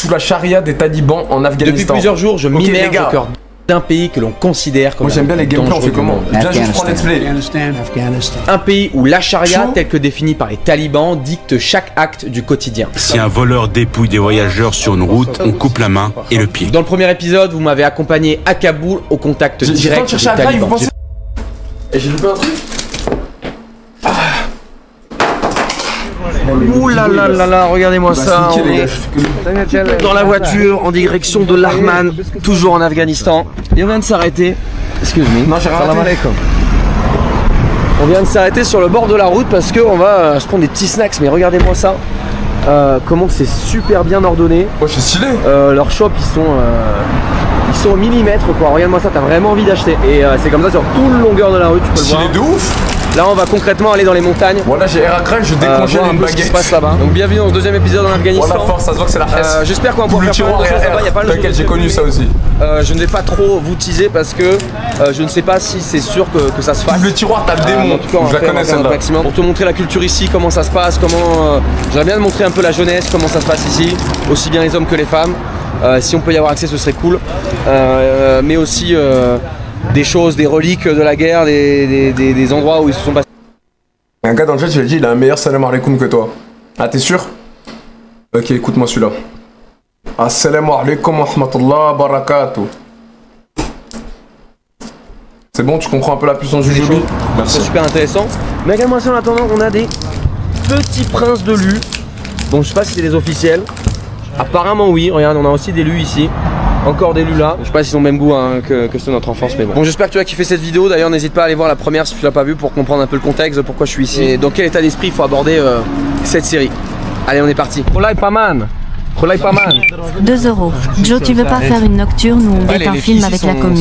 sous la charia des talibans en Afghanistan. Depuis plusieurs jours, je m'immerge au cœur d'un pays que l'on considère comme. Moi j'aime bien les gameplays, on fait comment? Viens juste prendre let's play. Un pays où la charia, telle que définie par les talibans, dicte chaque acte du quotidien. Si un voleur dépouille des voyageurs sur une route, on coupe la main et le pied. Dans le premier épisode, vous m'avez accompagné à Kaboul au contact direct des talibans. Et j'ai loupé un truc. Ouh là là là là, regardez-moi ça. On est dans la voiture en direction de l'Arman, toujours en Afghanistan. Et on vient de s'arrêter. Excuse-moi. Non, j'ai raté. On vient de s'arrêter sur le bord de la route parce qu'on va se prendre des petits snacks. Mais regardez-moi ça. Comment c'est super bien ordonné. Oh, c'est stylé. Leurs shops, ils sont au millimètre quoi. Regarde-moi ça, t'as vraiment envie d'acheter. Et c'est comme ça sur toute la longueur de la rue, tu peux le voir. Stylé de ouf. Là on va concrètement aller dans les montagnes. Bon là j'ai air à craindre, je décongèle une baguette. Ce qui se passe là-bas. Donc bienvenue dans ce deuxième épisode en Afghanistan. Voilà, force, ça se voit que c'est la S. J'espère qu'on va pouvoir faire plein de choses là-bas. Il y a pas le T'inquiète, j'ai connu ça aussi. Je ne vais pas trop vous teaser parce que je ne sais pas si c'est sûr que ça se fasse. Le tiroir, t'as le démon. En tout cas, je la connais celle-là. Pour te montrer la culture ici, comment ça se passe, comment. J'aimerais bien te montrer un peu la jeunesse, comment ça se passe ici, aussi bien les hommes que les femmes. Si on peut y avoir accès, ce serait cool. Mais aussi des choses, des reliques de la guerre, des endroits où ils se sont passés. Un gars dans le chat, il a dit il a un meilleur salam alaikum que toi. Ah, t'es sûr? Ok, écoute-moi celui-là. Assalamu alaikum wa rahmatullah barakatuh. C'est bon, tu comprends un peu la puissance du jeu? Merci. C'est super intéressant. Mais également, en attendant, on a des petits princes de lus. Donc, je sais pas si c'est des officiels. Apparemment, oui. Regarde, on a aussi des lus ici. Encore des lus là. Je sais pas s'ils ont le même goût hein, que ceux de notre enfance, mais bon. Bon, j'espère que tu as kiffé cette vidéo. D'ailleurs, n'hésite pas à aller voir la première si tu l'as pas vue pour comprendre un peu le contexte de pourquoi je suis ici et dans quel état d'esprit il faut aborder cette série. Allez, on est parti. Relay pas man. 2 €. Joe, tu veux pas faire une nocturne ou un film avec la commune?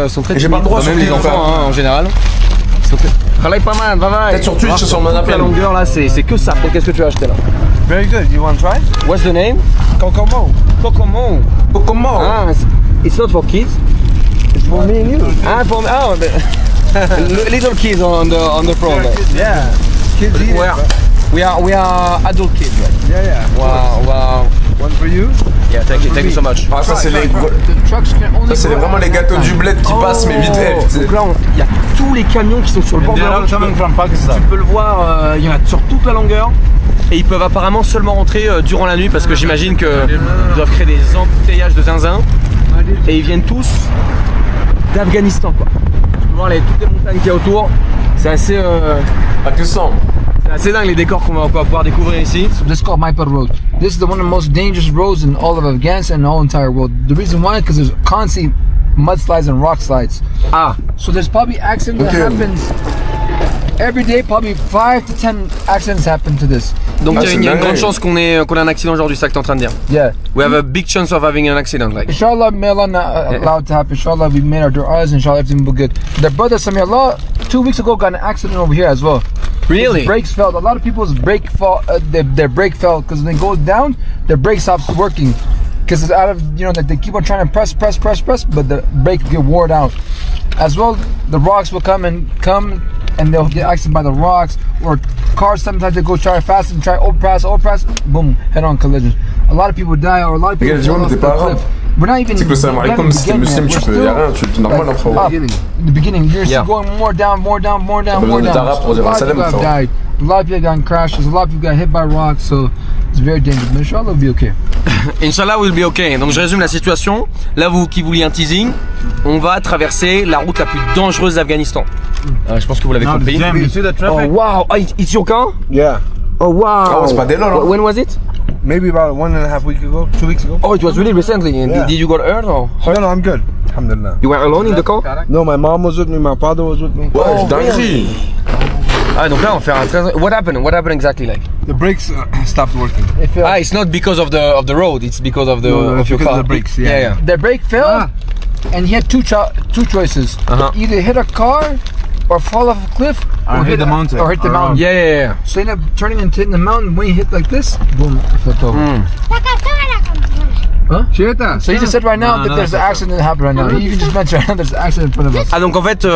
Sont très j'ai pas le droit même les enfants hein, en général. Relay pas man, bye. Peut-être sur Twitch, sur mon appel. La longueur là, c'est que ça. Qu'est-ce que tu as acheté là? Very good. You want to try? What's the name? Kokomo. Kokomo. Kokomo. Ah, it's not for kids. It's for me and you. Ah, for me. Oh, the little kids on the front. Yeah. Kids eat it. We are adult kids. Right? Yeah, yeah. Wow. One for you. Yeah, thank you so much. Ah, ça c'est vraiment les gâteaux du bled qui passent, mais vite fait. Donc là, il y a tous les camions qui sont sur le bord de la route. Tu peux le voir, il y en a sur toute la longueur. Et ils peuvent apparemment seulement rentrer durant la nuit parce que j'imagine qu'ils doivent créer des embouteillages de zinzin. Et ils viennent tous d'Afghanistan quoi. Tu peux voir toutes les montagnes qu'il y a autour. C'est assez... C'est assez dingue les décors qu'on va pouvoir découvrir ici. So this is called Maipar Road. This is one of the most dangerous roads in all of Afghanistan and the whole entire world. The reason why, because there's constantly mudslides and rock slides. Ah. So there's probably accidents that happens every day. Probably 5 to 10 accidents happen to this. Donc il y a une grande chance qu'on ait un accident aujourd'hui, c'est ça que t'es en train de dire? Yeah. We have a big chance of having an accident like. Inshallah, may Allah not allow it to happen. Inshallah, we made our du'as. Inshallah, everything will be good. Their brother Samir Allah 2 weeks ago got an accident over here as well. Really? His brakes failed. A lot of people's brake fall. Their brake failed because when it goes down, their brake stops working. Because it's out of they keep on trying to press, but the brake get worn out. As well, the rocks will come and they'll get accident by the rocks, or cars sometimes they go try fast and try overpass, boom, head-on collisions. A lot of people die, or a lot of people fall off the cliff. We're not even. C'est que le salam alaikum, si t'es musulman, tu peux, y'a rien, tu normal up. In the beginning, you're still going more down. A lot of people got crashed. A lot of people got hit by rocks, so it's very dangerous. But inshallah, we'll be okay. Inshallah, we'll be okay. Donc je résume la situation. Là, vous qui vouliez un teasing, on va traverser la route la plus dangereuse d'Afghanistan. Je pense que vous l'avez compris. Oh wow, it's your car? Yeah. Oh wow. Oh, c'est pas des lol. When was it? Maybe about 1.5 weeks ago, 2 weeks ago. Oh, it was really recently. Yeah. Did you get hurt or? No, I'm good. Alhamdulillah. You were alone in the car? No, my mom was with me, my father was with me. Ouais, dinguerie. Ah, donc là, on fait un très... What happened? What happened exactly like? The brakes stopped working. It's not because of the road. It's because of your car. The brakes. Yeah. The brake failed, and he had two choices: either hit a car or fall off a cliff, or hit the mountain. Or hit the mountain. Yeah. So he ended up turning into hitting the mountain. When he hit like this, boom, it flipped over. Huh? So you just said right now that there's an accident happening right now. You just mentioned right now there's an accident in front of us. Ah donc en fait,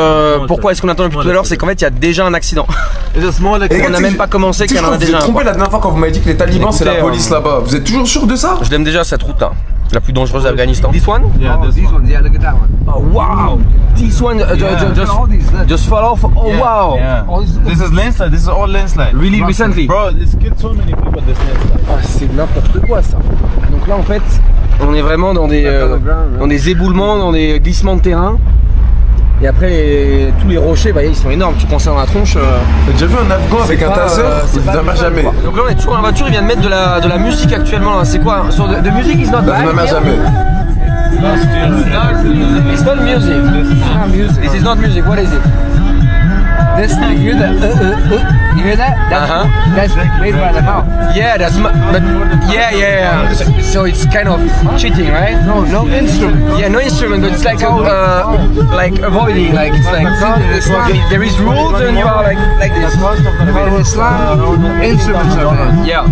pourquoi est-ce qu'on attend depuis tout à l'heure? C'est qu'en fait il y a déjà un accident. On n'a même pas commencé qu'il y en a déjà un. Vous êtes trompé la dernière fois quand vous m'avez dit que les talibans c'est la police là-bas. Vous êtes toujours sûr de ça? Je l'aime déjà cette route là, la plus dangereuse d'Afghanistan. This one? Yeah, this one. Yeah, look at that one. Oh wow! This one just fall off. Oh wow! Yeah. This is landslide. This is all landslide. Really recently? Bro, it's killed so many people this landslide. Ah, c'est n'importe quoi ça. Donc là en fait, on est vraiment dans des éboulements, dans des glissements de terrain. Et après tous les rochers, bah, ils sont énormes. Tu prends ça dans la tronche. J'ai déjà vu un Afghan avec un taser, il ne jamais. Donc là on est toujours dans la voiture, il vient de mettre de la musique actuellement. C'est quoi? The music is not bad. Ne jamais. It's not music. This is not music. What is it? This, you hear that? You hear that? That's made by the mouth. Yeah, but yeah. So it's kind of cheating, right? No instrument. Yeah, no instrument, but it's like avoiding, like it's like there is rules and you are like this. In Islam, instruments are banned. Yeah.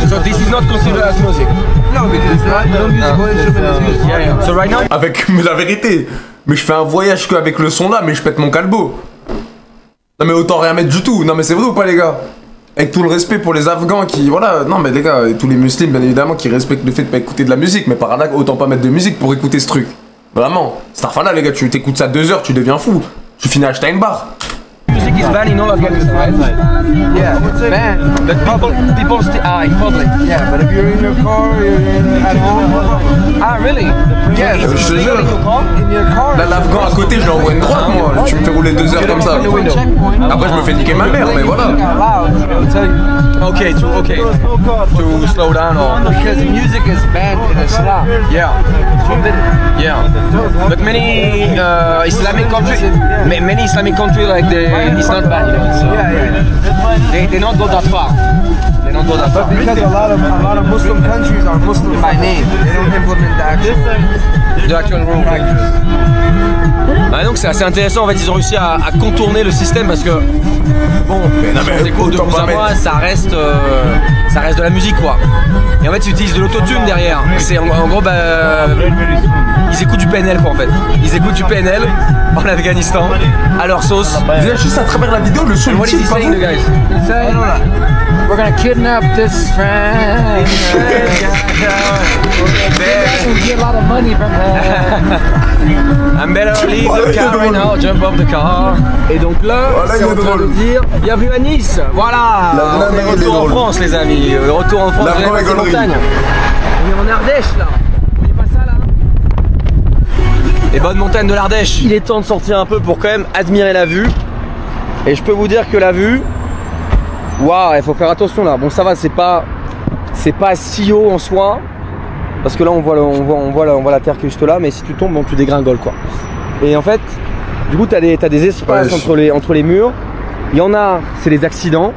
So this is not considered as music. No, because no musical instrument is used. Yeah. So right now. Avec la vérité. Mais je fais un voyage qu'avec le son là, mais je pète mon calbo. Non mais autant rien mettre du tout. Non mais c'est vrai ou pas les gars? Avec tout le respect pour les Afghans qui... Voilà, non mais les gars, et tous les musulmans bien évidemment qui respectent le fait de pas écouter de la musique. Mais par là, autant pas mettre de musique pour écouter ce truc. Vraiment. Starfala les gars, tu t'écoutes ça 2 heures, tu deviens fou. Tu finis à Steinbach. Music is banned in all Afghanistan, right? Yeah, it's banned. But people still are in public. Yeah, but if you're in your car, you're at home. Ah, really? Yeah, Je te jure. in your car. Là l'Afghan à côté, je l'envoie une droite moi. Tu me fais rouler 2 heures comme ça. Après je me fais niquer ma mère, mais voilà. Okay, to slow down or... Because music is banned in Islam. Yeah. But many Islamic countries, many Islamic countries like it's not bad, you know. So they don't go that far. They don't go that far. Because a lot of Muslim countries are Muslim by name. They don't implement the actual rule. Ah, donc c'est assez intéressant, en fait ils ont réussi à contourner le système parce que bon, on écoute de vous à moi, ça reste de la musique quoi. Et en fait ils utilisent de l'autotune derrière. C'est en gros ils écoutent du PNL quoi en fait. Ils écoutent du PNL en Afghanistan à leur sauce. Juste à travers la vidéo, le son What is he saying, the guys? We're gonna kidnap this friend. Get a lot of money from her. I'm better leave the car right now, jump off the car. Et donc là, c'est en train de dire bienvenue à Nice. Voilà. Retour en France les amis. Retour en France. On est en Ardèche là. Vous voyez pas ça là? Les bonnes montagnes de l'Ardèche. Il est temps de sortir un peu pour quand même admirer la vue. Et je peux vous dire que la vue, waouh, il faut faire attention là. Bon ça va, c'est pas si haut en soi. Parce que là on voit la terre qui est juste là, mais si tu tombes, bon, tu dégringoles quoi. Et en fait, du coup t'as des espaces entre les murs. Il y en a, c'est des accidents.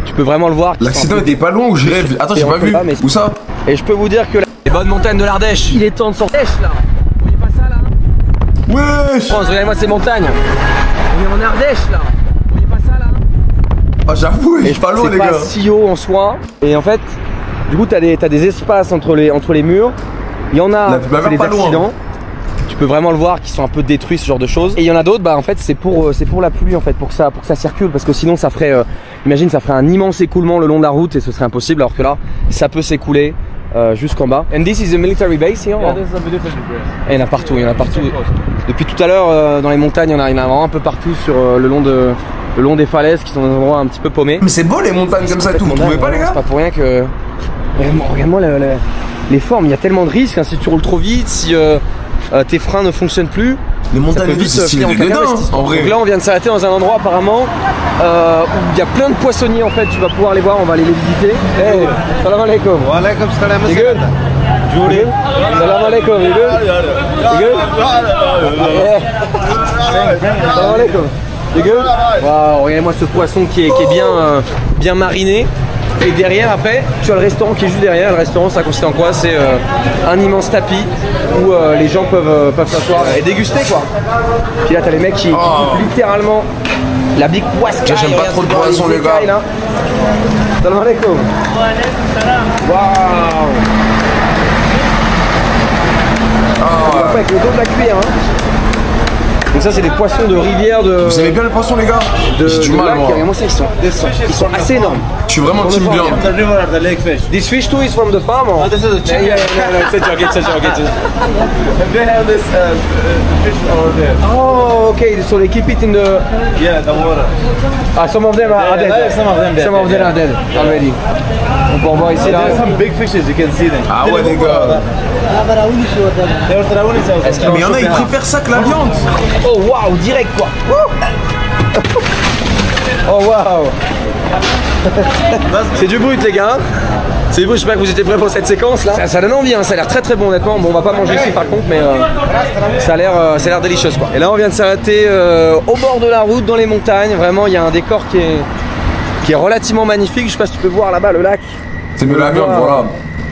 Tu peux vraiment le voir. L'accident était pas loin où j'ai vu. Attends, j'ai pas vu. Où ça? Et je peux vous dire que les bonnes montagnes de l'Ardèche. Il est temps de sortir là. Vous voyez pas ça là? Wesh! France, regardez-moi ces montagnes. On est en Ardèche là. Vous voyez pas ça là? Ah j'avoue, il est pas loin les gars. C'est pas si haut en soi. Et en fait, du coup t'as des espaces entre les murs. Il y en a, c'est des accidents. Tu peux vraiment le voir qui sont un peu détruits, ce genre de choses. Et il y en a d'autres, bah en fait c'est pour la pluie en fait, pour que ça circule, parce que sinon ça ferait, imagine ça ferait un immense écoulement le long de la route et ce serait impossible, alors que là ça peut s'écouler jusqu'en bas. And this is a military base here? Yeah, this is a military base. Et il y en a partout, Depuis tout à l'heure dans les montagnes, il y en a vraiment un peu partout sur le long des falaises qui sont dans des endroits un petit peu paumés. Mais c'est beau les montagnes comme ça et tout, vous trouvez pas les gars? C'est pas pour rien que... Regarde-moi les formes, il y a tellement de risques, hein, si tu roules trop vite, si tes freins ne fonctionnent plus, les montagnes vite se finir en cacahuète. En vrai. Donc là on vient de s'arrêter dans un endroit apparemment où il y a plein de poissonniers en fait, tu vas pouvoir les voir, on va aller les visiter. Hey, salam alaikum. Wa alaikum salam. You good? Julie? Salam alaikum, you good? You good? Yeah. Salam alaikum. You good? Waouh, regardez-moi ce poisson qui est bien mariné. Et derrière après, tu as le restaurant qui est juste derrière. Le restaurant ça consiste en quoi? C'est un immense tapis où les gens peuvent s'asseoir et déguster quoi. Puis là t'as les mecs qui coupent littéralement la big poisson. J'aime pas trop le poisson les gars. Salam alaikum. Waouh. avec le dos de la cuillère. Hein. Donc ça c'est des poissons de rivière de... Vous aimez bien les poissons les gars? J'ai du mal moi. Regardez-moi ça, ils sont assez énormes. Je suis vraiment team bien. The river are the lake fish. This fish too is from the farm or? This is a chicken. Yeah, it's a joke, it's a joke. And they have this fish over there. Oh, okay, so they keep it in the... Yeah, the water. Ah, some of them are dead. Yeah, some of them dead. Some of them are dead already. On peut en voir ici là. There's some big fishes, you can see them. Ah ouais les gars. Mais il y en a ils préfèrent ça que la viande. Oh waouh, direct quoi. Oh waouh. C'est du brut les gars. C'est du brut, j'espère que vous étiez prêts pour cette séquence là. Ça donne envie, hein. Ça a l'air très bon honnêtement. Bon on va pas manger ici par contre mais ça a l'air délicieux quoi. Et là on vient de s'arrêter au bord de la route dans les montagnes. Vraiment il y a un décor qui est relativement magnifique. Je sais pas si tu peux voir là-bas le lac. C'est de la viande voilà.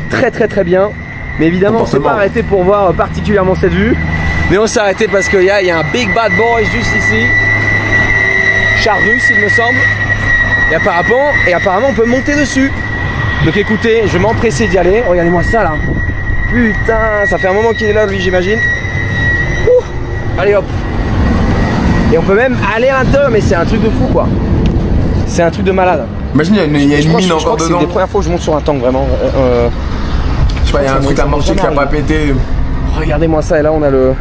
Très bien. Mais évidemment on s'est pas arrêté pour voir particulièrement cette vue. Mais on s'est arrêté parce qu'il y a un big bad boy juste ici. Char russe il me semble. Et apparemment on peut monter dessus. Donc écoutez, je vais m'empresser d'y aller. Regardez-moi ça là. Putain, ça fait un moment qu'il est là lui j'imagine. Allez hop. Et on peut même aller à l'intérieur mais c'est un truc de fou quoi. C'est un truc de malade. Imagine il y a une mine encore dedans. C'est la première fois que je monte sur un tank vraiment. Je sais pas, il y a un truc à marcher qui a pas pété. Regardez-moi ça et là on a le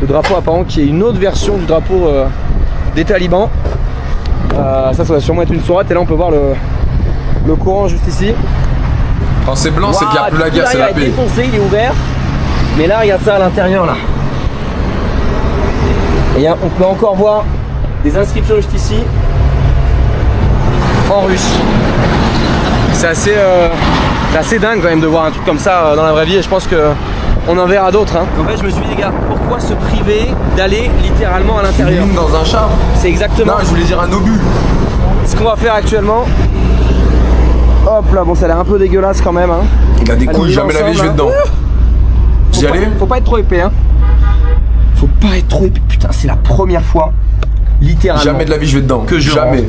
drapeau apparemment qui est une autre version du drapeau des talibans. Ça va sûrement être une sourate et là on peut voir le courant juste ici. Quand c'est blanc c'est qu'il n'y a plus la guerre, c'est la paix. Il est défoncé, il est ouvert. Mais là regarde ça à l'intérieur là. Et on peut encore voir des inscriptions juste ici en russe. C'est assez dingue quand même de voir un truc comme ça dans la vraie vie et je pense que on en verra d'autres. Hein. En fait je me suis dit les gars, pourquoi se priver d'aller littéralement à l'intérieur? Dans un char. C'est exactement. Non je voulais dire un obus. Ce qu'on va faire actuellement. Hop là, bon ça a l'air un peu dégueulasse quand même. Hein. Il a des couilles, jamais la vie je vais dedans. Vous y allez? Faut pas être trop épais hein. Faut pas être trop épais. Putain c'est la première fois littéralement. Jamais de la vie je vais dedans. Que je jamais.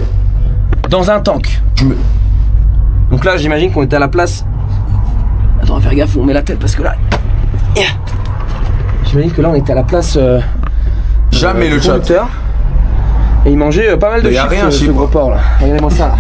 Dans un tank. Donc là j'imagine qu'on était à la place. Attends on va faire gaffe où on met la tête parce que là. J'imagine que là on était à la place jamais le chat. Et il mangeait pas mal de chips ce gros porc là. Regardez-moi ça là.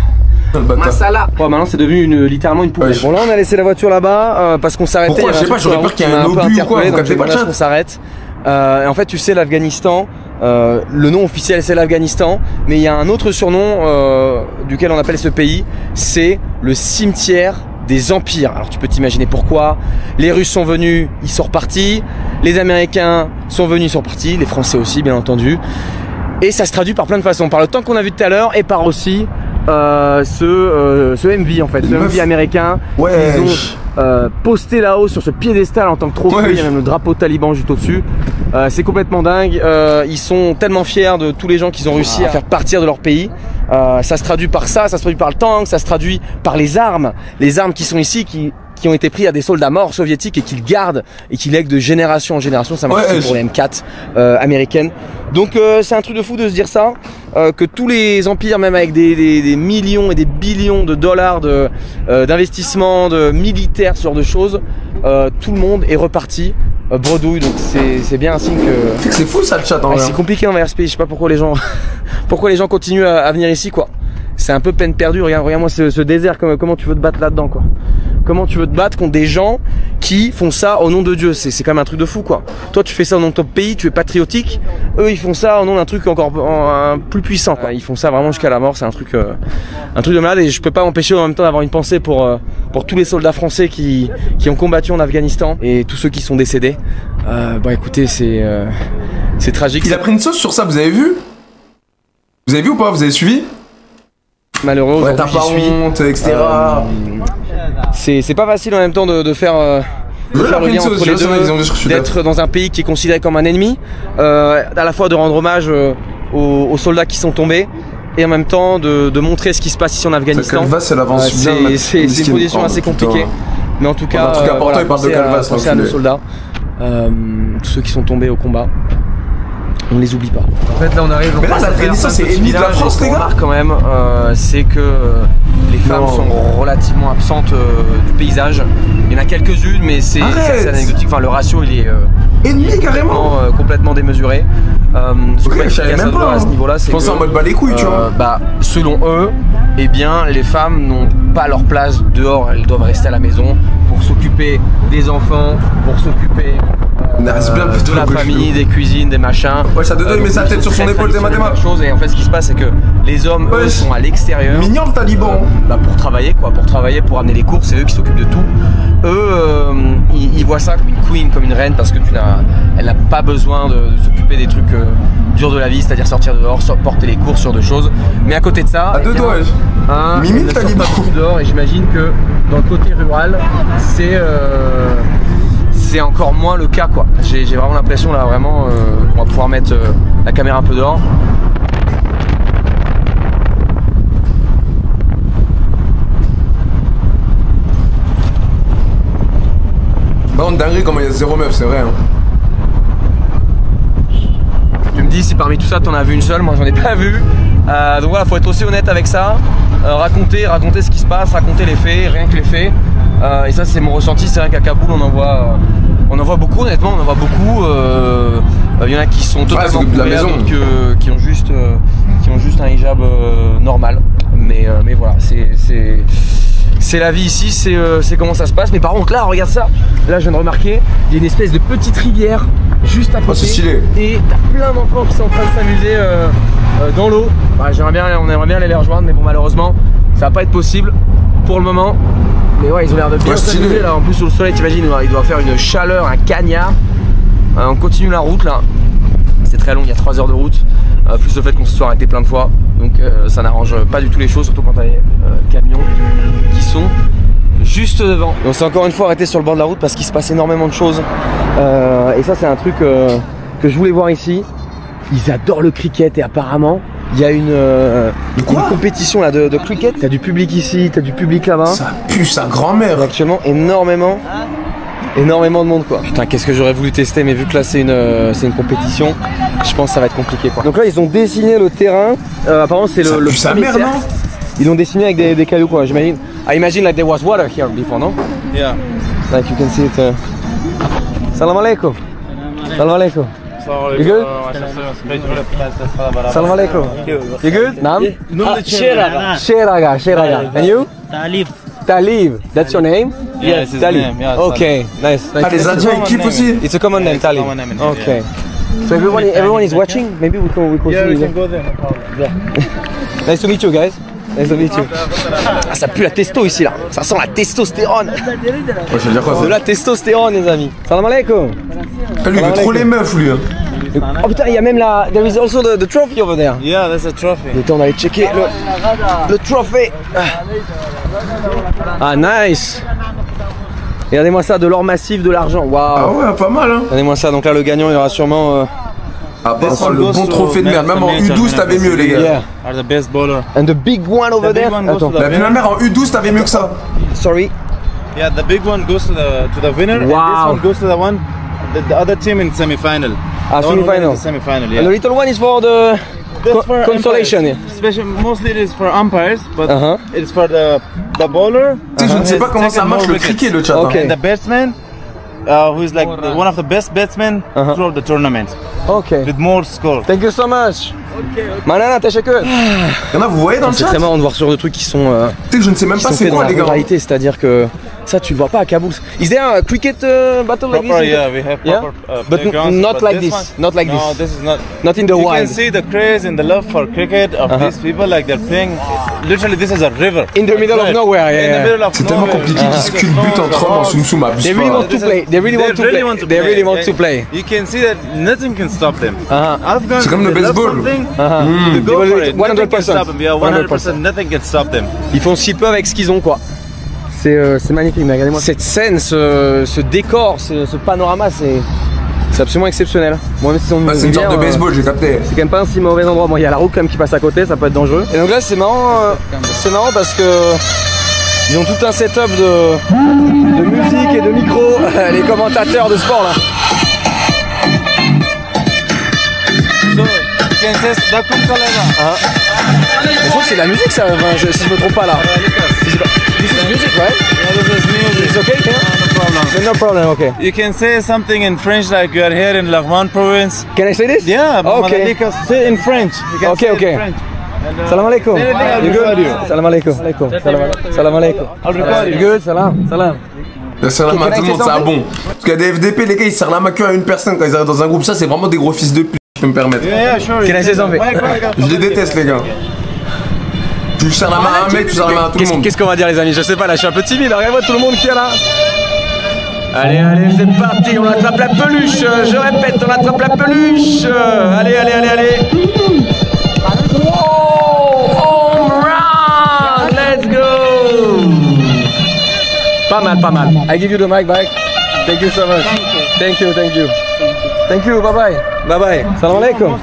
Masala. Oh, maintenant c'est devenu littéralement une poubelle. Bon là on a laissé la voiture là-bas parce qu'on s'arrêtait. Pourquoi? Je sais pas, j'aurais peur qu'il y ait un obus ou quoi. Vous captez pas le chat? On s'arrête. En fait tu sais l'Afghanistan, le nom officiel c'est l'Afghanistan, mais il y a un autre surnom duquel on appelle ce pays, c'est le cimetière des empires. Alors tu peux t'imaginer pourquoi. Les Russes sont venus, ils sont repartis. Les Américains sont venus, ils sont repartis. Les Français aussi bien entendu. Et ça se traduit par plein de façons. Par le tank qu'on a vu tout à l'heure et par aussi ce MV en fait, ce MV américain. Ouais. Ils ont posté là-haut sur ce piédestal en tant que trophée. Il y a même le drapeau taliban juste au-dessus. C'est complètement dingue. Ils sont tellement fiers de tous les gens qu'ils ont réussi à faire partir de leur pays. Ça se traduit par ça, ça se traduit par le tank, ça se traduit par les armes qui sont ici, qui ont été pris à des soldats morts soviétiques et qu'ils gardent et qu'ils lèguent de génération en génération. Ça marche pour les M4 américaines. Donc c'est un truc de fou de se dire ça, que tous les empires, même avec des millions et des billions de dollars d'investissement, de militaires, ce genre de choses, tout le monde est reparti bredouille. Donc c'est bien un signe que... C'est fou ça le chat en vrai. C'est compliqué d'envers ce pays, je sais pas pourquoi les gens continuent à venir ici quoi. C'est un peu peine perdue. Regarde-moi ce désert, comment tu veux te battre là-dedans quoi. Comment tu veux te battre contre des gens qui font ça au nom de Dieu? C'est quand même un truc de fou quoi. Toi tu fais ça au nom de ton pays, tu es patriotique. Eux ils font ça au nom d'un truc encore plus puissant quoi. Ils font ça vraiment jusqu'à la mort. C'est un truc de malade. Et je peux pas m'empêcher en même temps d'avoir une pensée pour tous les soldats français qui ont combattu en Afghanistan et tous ceux qui sont décédés. Bon écoutez c'est tragique. Il a pris une sauce sur ça, vous avez vu? Vous avez vu ou pas? Vous avez suivi? Malheureux, ouais, t'as pas honte, etc. C'est pas facile en même temps de faire le lien entre les deux, d'être dans un pays qui est considéré comme un ennemi, à la fois de rendre hommage aux soldats qui sont tombés et en même temps de montrer ce qui se passe ici en Afghanistan. C'est une position assez compliquée, mais en tout cas, pensez à nos soldats, tous ceux qui sont tombés au combat. On les oublie pas. En fait là on arrive. Mais là l'Afghanistan c'est ennemi de la France les gars. Quand même, c'est que les femmes sont relativement absentes du paysage. Il y en a quelques-unes mais c'est assez anecdotique. Enfin le ratio il est 1,5 carrément. Complètement démesuré. Ok, je savais même pas. À ce niveau-là, je pensais en mode bas les couilles, tu vois. Bah, selon eux, eh bien, les femmes n'ont pas leur place dehors. Elles doivent rester à la maison pour s'occuper des enfants, pour s'occuper de la famille, des cuisines, des machins. Ouais, ça il met sa tête sur son épaule, des mathématiques. Et en fait, ce qui se passe, c'est que les hommes, eux, sont à l'extérieur. Mignon le taliban. Bah, pour travailler, quoi. Pour travailler, pour amener les courses, c'est eux qui s'occupent de tout. Eux, ils voient ça comme une queen, comme une reine, parce que elle n'a pas besoin de s'occuper des trucs durs de la vie, c'est-à-dire sortir dehors, porter les courses, sur de choses. Mais à côté de ça, à deux doigts, Mimi le taliban dehors, et j'imagine que dans le côté rural, c'est encore moins le cas, quoi. J'ai vraiment l'impression là, vraiment, on va pouvoir mettre la caméra un peu dehors. Bah on dinguerie comment il y a 0 meuf, c'est vrai. Hein. Tu me dis si parmi tout ça t'en as vu une seule, moi j'en ai pas vu. Donc voilà, faut être aussi honnête avec ça. Raconter ce qui se passe, raconter les faits, rien que les faits. Et ça c'est mon ressenti, c'est vrai qu'à Kaboul on en voit beaucoup, honnêtement, on en voit beaucoup. Il y en a qui sont totalement couverts, d'autres qui ont juste un hijab normal. Mais voilà, c'est la vie ici, c'est comment ça se passe. Mais par contre là, regarde ça. Là je viens de remarquer, il y a une espèce de petite rivière juste à côté. Oh, c'est stylé. Et t'as plein d'enfants qui sont en train de s'amuser dans l'eau. Ouais, on aimerait bien aller les rejoindre, mais bon malheureusement ça va pas être possible pour le moment. Mais ouais, ils ont l'air de bien s'amuser là. En plus sous le soleil, t'imagines, il doit faire une chaleur, un cagnard. On continue la route là. C'est très long, il y a 3 heures de route. Plus le fait qu'on se soit arrêté plein de fois. Donc ça n'arrange pas du tout les choses, surtout quand t'as les camions qui sont juste devant. On s'est encore une fois arrêté sur le bord de la route parce qu'il se passe énormément de choses. Et ça c'est un truc que je voulais voir ici. Ils adorent le cricket et apparemment il y a une compétition là de cricket. T'as du public ici, t'as du public là-bas. Ça pue sa grand-mère. Actuellement énormément de monde quoi. Putain, qu'est-ce que j'aurais voulu tester, mais vu que là c'est une compétition, je pense que ça va être compliqué quoi. Donc là ils ont dessiné le terrain. Apparemment c'est le sa mère, non? Ils l'ont dessiné avec des cailloux quoi, j'imagine. I imagine like there was water here before, no? Yeah. Like you can see it. Salam alaikum. Salam alaikum. You good? Salam alaikum. You good? Naam? Sheraga. And you? Talib. That's your name? Yes, his Talib. name, yeah, Okay, nice. Ah, les Indiens ils kiffent aussi. It's a common name, Talib. Okay. So everyone is watching? Maybe we can Yeah, see we you. can go there, no problem. Yeah. Nice to meet you guys. Nice to meet you. Ah, ça pue la testo ici là. Ça sent la testostérone. Ouais, je veux dire quoi ça? De la testostérone les amis. Salam alaikum. Lui il veut trop les meufs lui. Hein. Oh putain, il y a même la... There is also the trophy over there. Yeah, that's a trophy. Attends, on va aller checker le trophée. Ah, nice. Regardez-moi ça, de l'or massif, de l'argent. Waouh. Ah ouais, pas mal hein. Regardez-moi ça, donc là le gagnant il aura sûrement... Ah bah le bon trophée de merde, même en U12 t'avais mieux les gars. Yeah. Are the best bowler. And the big one over there. Attends. La vie de ma mère en U12 t'avais mieux que ça. Sorry. Yeah, the big one goes to the winner, and this Wow. one goes to the other team in semi-final. Ah, The one who semi-final. wins the semi-final, yeah. And the little one is for the That's for consolation. umpires. Mostly it is for umpires, but Uh-huh. it's for the bowler. Tu sais, je ne sais pas comment ça marche le cricket le chat. Ok. Hein. And the batsman, who is like one of the best batsmen throughout the tournament, Okay. with more score. Thank you so much. Manana, teşekkür. Y'en a, vous voyez dans le C'est chat? très marrant de voir ce genre de trucs qui sont Tu sais que je ne sais même pas c'est faits dans quoi la les gars. ruralité, c'est-à-dire que ça tu le vois pas à Kaboul. Is there a cricket battle like Proper, this? yeah, we have Yeah? proper But playgrounds, not but like this this, one- not like no, this. this is not. Not in the You can wild. see the craze and the love for cricket of these people, like they're playing. Literally, this is a river. In the middle of Right. nowhere, In yeah. the middle of C'est tellement nowhere. compliqué qu'ils se culbutent entre hommes en Soum Soum, abuse They really pas. want to play. They really want to play. They really want to play. You can see that nothing can stop them. Uh-huh. Afghans, C'est comme le they love baseball. something, Uh-huh. they go They will for do it. it Nothing can 100%. stop them. Yeah, 100%. Nothing can stop them. Ils font ce qu'ils peuvent avec ce qu'ils ont quoi. C'est magnifique, mais regardez-moi cette scène, ce décor, ce panorama, c'est absolument exceptionnel. Moi, même si on Ah, c'est une sorte de baseball, j'ai capté. c'est quand même pas un si mauvais endroit. Bon, il y a la route quand même qui passe à côté, ça peut être dangereux. Et donc là, c'est marrant parce que ils ont tout un setup de musique et de micro, les commentateurs de sport là. So, you can say, Je trouve que c'est de la musique ça, si je me trompe pas là. This is music, right? yeah, this is music. It's okay, yeah? No problem. No problem, okay. You can say something in French like you are here in Laghman province. Can I say this? Yeah, Okay. say in French. You can Okay, say okay. in French. And, Salam alaikum. say anything, I'll You record good? you. Salam alaikum. Salam alaikum. I'll record You you. good? Salam. Salam. De serrer la main à tout le monde, c'est un bon. Parce qu'il y a des FDP, les gars, ils serrent la main qu'à une personne quand ils arrivent dans un groupe. Ça, c'est vraiment des gros fils de pute, je peux me permettre. Yeah, sure. Can I say something? Je les déteste, les gars. Tu serres la main à un mec, tu serres la main à tout le monde. Qu'est-ce qu'on va dire, les amis? Je sais pas, là, je suis un peu timide. Regardez-moi tout le monde qui est là. Allez, allez, c'est parti, on attrape la peluche. Je répète, on attrape la peluche. Allez, allez, allez, allez. Oh, home run. Let's go. Pas mal, pas mal. I give you the mic back. Thank you so much. Thank you, thank you. Thank you, bye bye. Bye bye. Salam alaikum.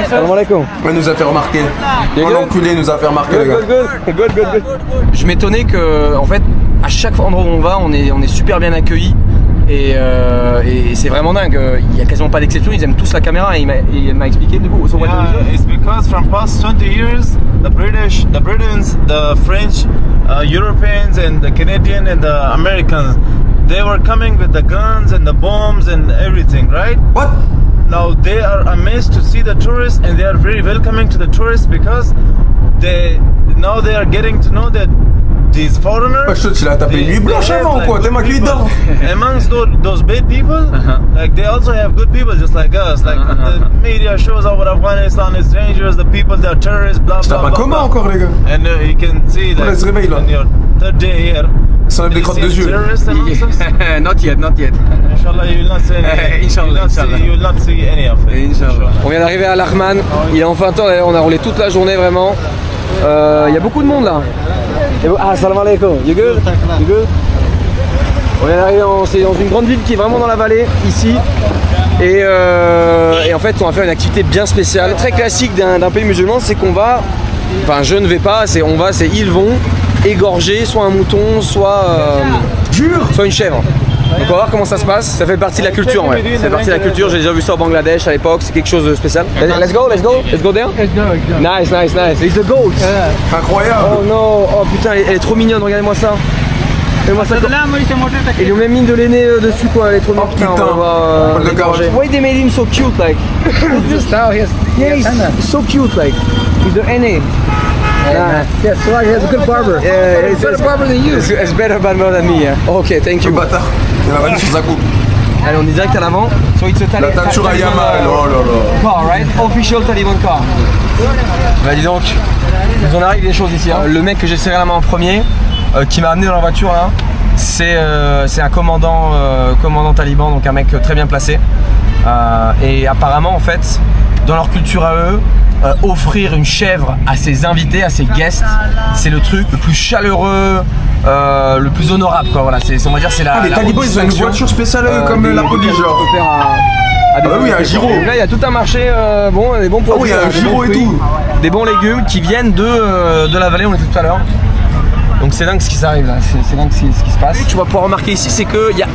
Salam alaikum. Ouais, il nous a fait remarquer. Oh, l'enculé nous a fait remarquer, les gars. Good. Je m'étonnais que, en fait, à chaque endroit où on va, on est super bien accueillis. Et c'est vraiment dingue. Il n'y a quasiment pas d'exception. Ils aiment tous la caméra. Et il m'a expliqué du coup. So what do you do? It's because from past 20 years, the British, the French, Europeans, and the Canadian and the Americans, they were coming with the guns and the bombs and everything, right? What? Now they are amazed to see the tourists, and they are very welcoming to the tourists because now they are getting to know that these foreigners. Wesh, tu l'as tapé une nuit blanche avant ou quoi? T'es maquillé dedans? Amongst those bad people, like they also have good people just like us. Like the media shows over Afghanistan is dangerous, the people they are terrorists, blah Tu blah tapes un blah. coma encore, les gars. And you can see On that laisse réveiller, là. on your third day here. Ça enlève des crottes de yeux. Terrorists amongst us? Not yet, not yet. Inshallah, you will not see any. Inshallah, inshallah. You will not see any of it. Inch'Allah. On vient d'arriver à Laghman. Il est enfin temps d'ailleurs. On a roulé toute la journée vraiment. Il y a beaucoup de monde là. Ah, salam alaikum. You good? You good? On vient d'arriver c'est dans une grande ville qui est vraiment dans la vallée, ici. Et en fait, on va faire une activité bien spéciale. Très classique d'un pays musulman, c'est qu'on va. Enfin, je ne vais pas, c'est ils vont égorger soit un mouton, soit une chèvre. Donc on va voir comment ça se passe. Ça fait partie de la culture en vrai. C'est partie de la culture. J'ai déjà vu ça au Bangladesh à l'époque. C'est quelque chose de spécial. Let's go there. Nice. It's the goat. Incroyable. Oh non, oh putain, elle est trop mignonne. Regardez-moi ça. Regardez-moi ça. Ils lui ont même mis de l'aîné dessus quoi. Elle est trop mignonne. putain. On va l'égorger. Why they made him so cute like? The style, yes. Yeah, he's so cute like. He's the aîné. Yes, so he has a good barber. Yeah, He's better barber than you. It's better barber than me. Yeah. Okay, thank Le you. bâtard. Il a vanille sur sa coupe. Allez, on est direct à l'avant. So it's a La Taichura Yamal, oh là là. car, right? Official Taliban car. Bah dis donc, il en arrive des choses ici. Hein. Le mec que j'ai serré la main en premier, qui m'a amené dans la voiture là, c'est un commandant taliban, donc un mec très bien placé. Et apparemment en fait, dans leur culture à eux, offrir une chèvre à ses invités, à ses guests, c'est le truc le plus chaleureux, le plus honorable quoi. Voilà, on va dire c'est la. Les talibans ils ont une voiture spéciale comme la police genre. Ah bah oui, un gyro. Là il y a tout un marché des bons produits. Ah oui, il y a un gyro et tout. Des bons légumes qui viennent de la vallée, on était tout à l'heure. Donc c'est dingue ce qui s'arrive là, c'est dingue ce qui se passe. Tu vas pouvoir remarquer ici, c'est qu'il y a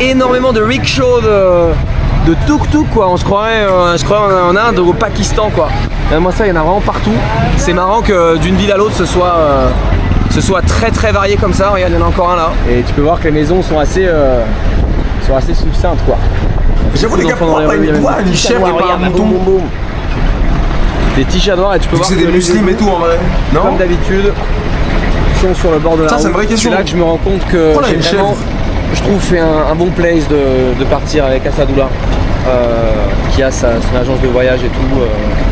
énormément de rickshaws, de tuk-tuk quoi. On se croirait en Inde ou au Pakistan quoi. Et moi ça il y en a vraiment partout. C'est marrant que d'une ville à l'autre ce soit très très varié comme ça. Regarde, il y en a encore un là. Et tu peux voir que les maisons sont assez succinctes quoi. J'avoue les gars, pourquoi pas une chèvre et pas un mouton? Des t-shirts noirs et tu peux voir que c'est des musulmans et tout en vrai. Non. Comme d'habitude, ils sont sur le bord de la route. Ça c'est une vraie question. C'est là que je me rends compte que j'ai vraiment, je trouve, fait un bon place de partir avec Asadoullah, qui a son agence de voyage et tout,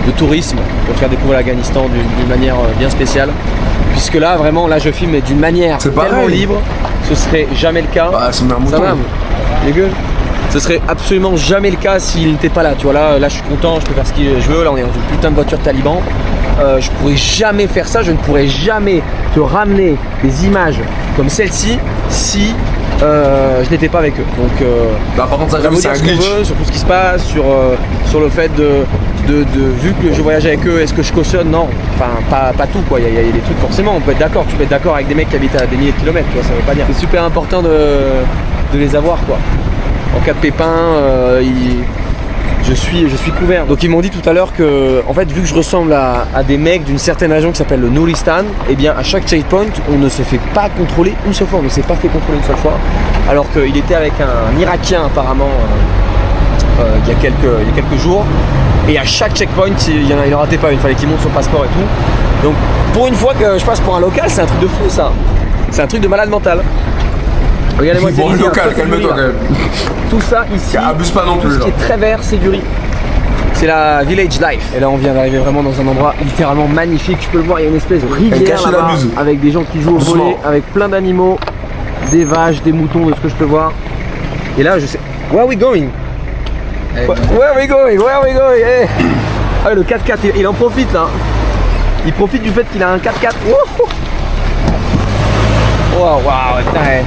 de tourisme, pour faire découvrir l'Afghanistan d'une manière bien spéciale. Puisque là, vraiment, là je filme d'une manière tellement libre, ce serait jamais le cas. Bah, c'est un mouton. Les gueules. Ce serait absolument jamais le cas s'il n'était pas là. Tu vois, là je suis content, je peux faire ce que je veux. Là, on est dans une putain de voiture taliban. Je pourrais jamais faire ça. Je ne pourrais jamais te ramener des images comme celle-ci si je n'étais pas avec eux. Donc, bah, par contre, ça j'avoue, c'est un glitch. Sur tout ce qui se passe, sur le fait vu que je voyage avec eux, est-ce que je cautionne? Non. Enfin, pas tout quoi. Il y a des trucs forcément. On peut être d'accord. Tu peux être d'accord avec des mecs qui habitent à des milliers de kilomètres. Tu vois, ça veut pas dire. C'est super important de les avoir quoi. En cas de pépin, je suis couvert. Donc ils m'ont dit tout à l'heure que, en fait, vu que je ressemble à des mecs d'une certaine région qui s'appelle le Nouristan, et bien à chaque checkpoint, on ne se fait pas contrôler une seule fois, on ne s'est pas fait contrôler une seule fois, alors qu'il était avec un Irakien apparemment il y a quelques jours, et à chaque checkpoint, il n'en ratait pas une, il fallait qu'il montre son passeport et tout. Donc pour une fois que je passe pour un local, c'est un truc de fou ça, c'est un truc de malade mental. Regardez-moi, bon, local, calme-toi quand même. Tout ça ici, abuse pas non plus. Tout ce qui est très vert, c'est du riz. C'est la village life. Et là, on vient d'arriver vraiment dans un endroit littéralement magnifique. Tu peux le voir, il y a une espèce de rivière là-bas, avec des gens qui jouent au volley, avec plein d'animaux, des vaches, des moutons, de ce que je peux voir. Et là, je sais. Where are we going? Where are we going? Where are we going? Hey. Ah, le 4x4, il en profite là. Il profite du fait qu'il a un 4x4. Waouh, putain.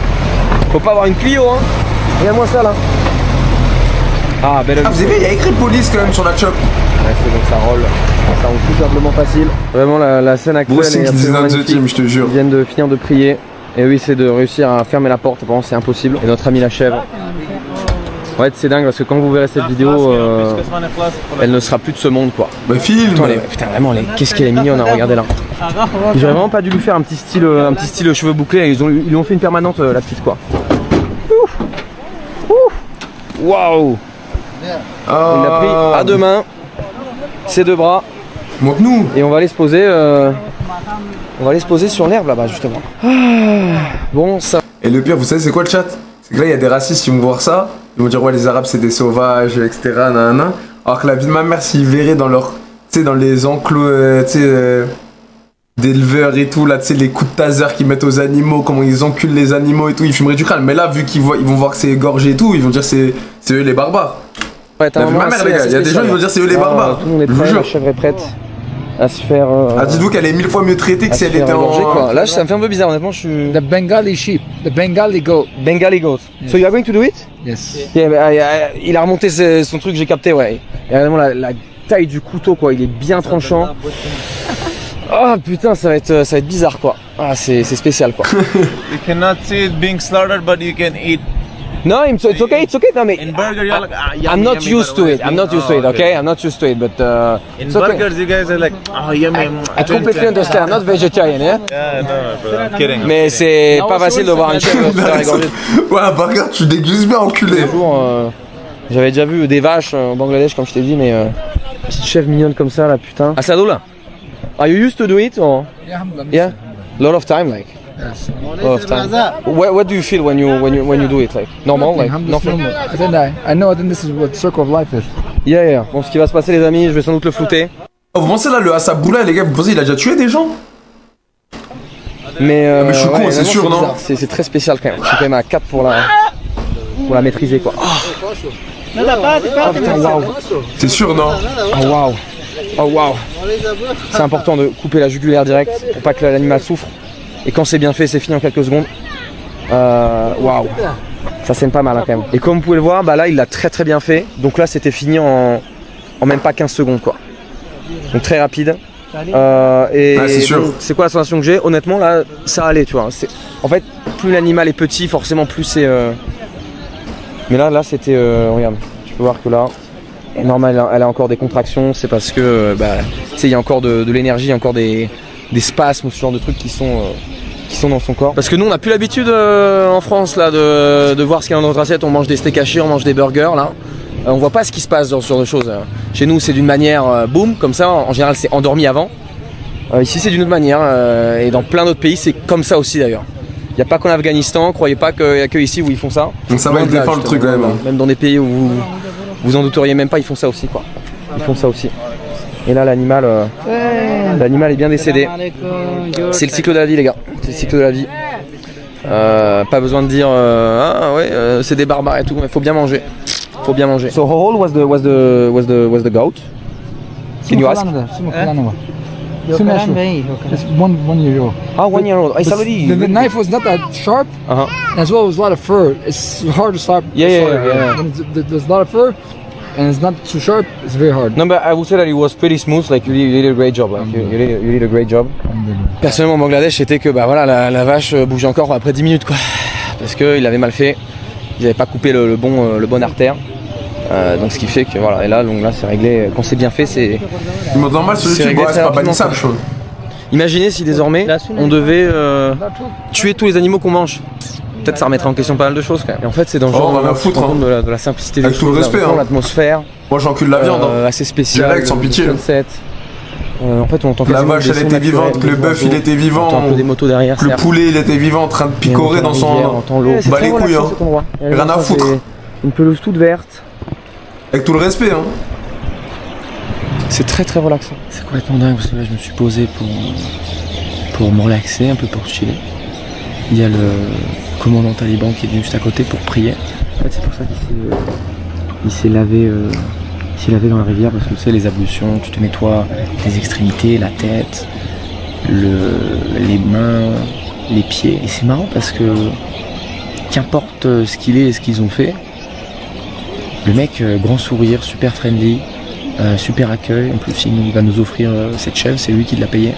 Faut pas avoir une Clio, hein. Regarde-moi ça là. Ah, belle. Ah, vous avez vu, il y a écrit police quand même sur la chop. Ouais, c'est bon, ça roule. Ça roule tout simplement facile. Vraiment, la scène actuelle est absolument magnifique. Je te jure. Ils viennent de finir de prier. Et oui, c'est de réussir à fermer la porte. Apparemment, c'est impossible. Et notre ami la chèvre. Ouais, c'est dingue parce que quand vous verrez cette vidéo, elle ne sera plus de ce monde quoi. Bah, filme. Putain, vraiment, qu'est-ce qu'elle est mignonne, hein, regardez là. Ils auraient vraiment pas dû lui faire un petit style cheveux bouclés. Ils lui ont fait une permanente, la petite quoi. Waouh! Il l'a pris à deux mains, ses deux bras. Montre-nous. Et on va aller se poser. On va aller se poser sur l'herbe là-bas justement. Bon ça. Et le pire, vous savez c'est quoi le chat? C'est que là il y a des racistes qui vont voir ça. Ils vont dire ouais les arabes c'est des sauvages, etc. Nanana. Alors que la vie de ma mère s'ils verraient dans leur. Tu sais dans les enclos d'éleveurs et tout, là tu sais les coups de taser qu'ils mettent aux animaux, comment ils enculent les animaux et tout, ils fumeraient du crâne. Mais là vu qu'ils vont voir que c'est égorgé et tout, ils vont dire c'est eux les barbares. Ouais, la vie de ma mère les gars, il y a des gens qui vont dire c'est eux les barbares. Tout le monde est prêt, la chèvre est prête à se faire. Ah dites-vous qu'elle est 1000 fois mieux traitée que si elle était en. Quoi. Là ça me fait un peu bizarre honnêtement, je suis. The Bengali sheep, the Bengali goat. Bengali goat. Yes. So you are going to do it? Yes. Yeah, il a remonté son truc, j'ai capté, ouais. Il y a vraiment la taille du couteau quoi, il est bien tranchant. Oh putain, ça va être bizarre quoi. Ah c'est spécial quoi. You cannot see it being slaughtered, but you can eat. No, it's okay. No, mais in burger, you're like, yummy, I'm not used to it. I'm not used to it. Okay, I'm not used to it. But in burgers, you guys are like, oh yummy. I completely understand. I'm not vegetarian, yeah. Yeah, no, bro, I'm kidding. Mais c'est pas facile de voir une chèvre se faire égorger. Ouais, un burger, tu dégustes bien, enculé. Un jour, j'avais déjà vu des vaches au Bangladesh, comme je t'ai dit, mais petite chèvre mignonne comme ça, là, putain. Ah, ça là. Are you used to do it or? Yeah. Lot of time, like. Yes. Lot of time. What do you feel when you do it, like? Normal, like nothing. I think this is what circle of life is. Yeah. Bon, ce qui va se passer, les amis, je vais sans doute le flouter. Oh, vous pensez là, le Hassaboula, les gars, vous pensez il a déjà tué des gens? Mais je suis con, c'est sûr, non? C'est très spécial quand même. Je suis quand même à 4 pour la maîtriser, quoi. Oh putain, waouh. C'est sûr, non? Oh waouh. Oh waouh. C'est important de couper la jugulaire direct pour pas que l'animal souffre. Et quand c'est bien fait, c'est fini en quelques secondes. Waouh. Ça saigne pas mal hein, quand même. Et comme vous pouvez le voir, bah là il l'a très bien fait. Donc là c'était fini en même pas 15 secondes quoi. Donc très rapide. Et c'est quoi la sensation que j'ai? Honnêtement là ça allait tu vois. En fait plus l'animal est petit forcément plus c'est mais là c'était regarde, tu peux voir que là normal elle a encore des contractions, c'est parce que tu sais il y a encore de l'énergie, encore des spasmes, ce genre de trucs qui sont dans son corps. Parce que nous on n'a plus l'habitude en France là de voir ce qu'il y a dans notre assiette, on mange des steaks hachés, on mange des burgers là. On voit pas ce qui se passe dans ce genre de choses. Chez nous c'est d'une manière boum comme ça, en général c'est endormi avant. Ici c'est d'une autre manière et dans plein d'autres pays c'est comme ça aussi d'ailleurs. Il n'y a pas qu'en Afghanistan, croyez pas qu'il n'y a que ici où ils font ça. Donc ça va être défendre le truc quand même. Même dans des pays où vous en douteriez même pas, ils font ça aussi quoi. Ils font ça aussi. Et là l'animal est bien décédé. C'est le cycle de la vie les gars. C'est le cycle de la vie. Pas besoin de dire c'est des barbares et tout, mais faut bien manger. Faut bien manger. So how old was the goat? Can you ask? It's 1 year old. Ah, 1 year old. The knife was not that sharp. As well, it was a lot of fur. It's hard to stop. Yeah. There's a lot of fur, and it's not too sharp. It's very hard. No, but I would say that it was pretty smooth. Like you did a great job. Like you did a great job. Personnellement, au Bangladesh, c'était que la vache bougeait encore après 10 minutes quoi, parce que il avait mal fait. Ils n'avaient pas coupé le bon artère. Donc ce qui fait que voilà, et là, donc là c'est réglé, quand c'est bien fait, c'est... Le mode normal sur YouTube, c'est pas bannissable, chose. Imaginez si désormais on devait tuer tous les animaux qu'on mange. Peut-être ça remettrait en question pas mal de choses quand même. Et en fait c'est dangereux, on en a foutre, hein. de la simplicité des avec tout le respect, hein. L'atmosphère. Moi j'encule la viande, assez spéciale. Direct, sans pitié. En fait on entend la vache elle était vivante, le bœuf il était vivant, on entend un peu des motos derrière, le poulet il était vivant en train de picorer dans son... On entend l'eau. Bah les couilles, hein. Rien à foutre. Une pelouse toute verte. Avec tout le respect, hein. C'est très très relaxant. C'est complètement dingue parce que là je me suis posé pour me relaxer, un peu pour chiller. Il y a le commandant taliban qui est venu juste à côté pour prier. En fait c'est pour ça qu'il s'est lavé dans la rivière parce que tu sais les ablutions, tu te nettoies les extrémités, la tête, les mains, les pieds. Et c'est marrant parce que qu'importe ce qu'il est et ce qu'ils ont fait, le mec grand sourire, super friendly, super accueil. En plus il va nous offrir cette chèvre, c'est lui qui l'a payé.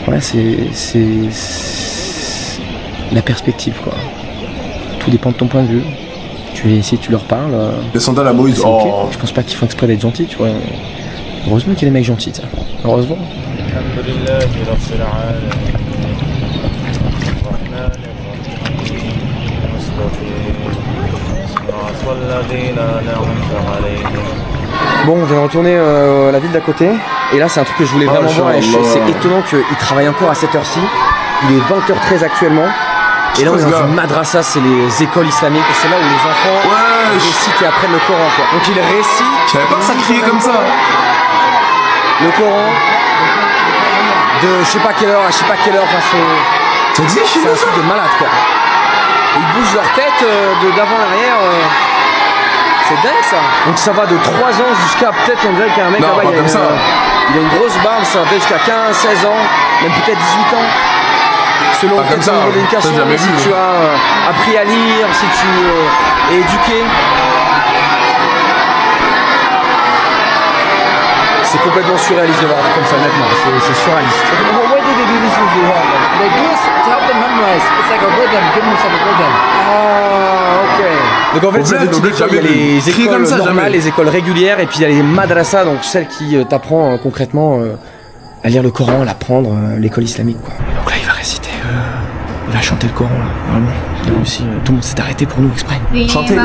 Voilà, c'est la perspective quoi. Tout dépend de ton point de vue. Tu es ici, tu leur parles. Les sandales à Moïse. Okay. Je pense pas qu'ils font exprès d'être gentils, tu vois. Heureusement qu'il y a des mecs gentils, ça. Heureusement. Bon, on vient de retourner à la ville d'à côté. Et là, c'est un truc que je voulais vraiment voir. C'est étonnant qu'ils travaillent encore à cette heure-ci. Il est 20h13 actuellement. Et là, on est dans une madrasa, c'est les écoles islamiques. Et c'est là où les enfants récitent et apprennent le Coran, quoi. Donc, ils récitent. Je savais pas que ça criait comme ça. Le Coran. De je sais pas quelle heure à je sais pas quelle heure. Enfin, c'est un truc de malade, quoi. Et ils bougent leur tête d'avant l'arrière. C'est dingue ça. Donc ça va de 3 ans jusqu'à peut-être on dirait qu'il y a un mec là-bas, il a une grosse barbe, ça va jusqu'à 15, 16 ans, même peut-être 18 ans. Selon ton niveau d'éducation, si tu as appris à lire, si tu es éduqué. C'est complètement surréaliste de voir un truc comme ça maintenant, c'est surréaliste. Why do they do this usually? They do this to help them memorize. It's like a rhythm, give them a rhythm. Ah, ok. Donc en fait, c'est des petites écoles, il y a les écoles normales, les écoles régulières, et puis il y a les madrasas, donc celles qui t'apprend concrètement à lire le Coran, à l'apprendre, l'école islamique, quoi. Et donc là, il va réciter, il va chanter le Coran, là, vraiment. Il a réussi, tout le monde s'est arrêté pour nous exprès. Chanter.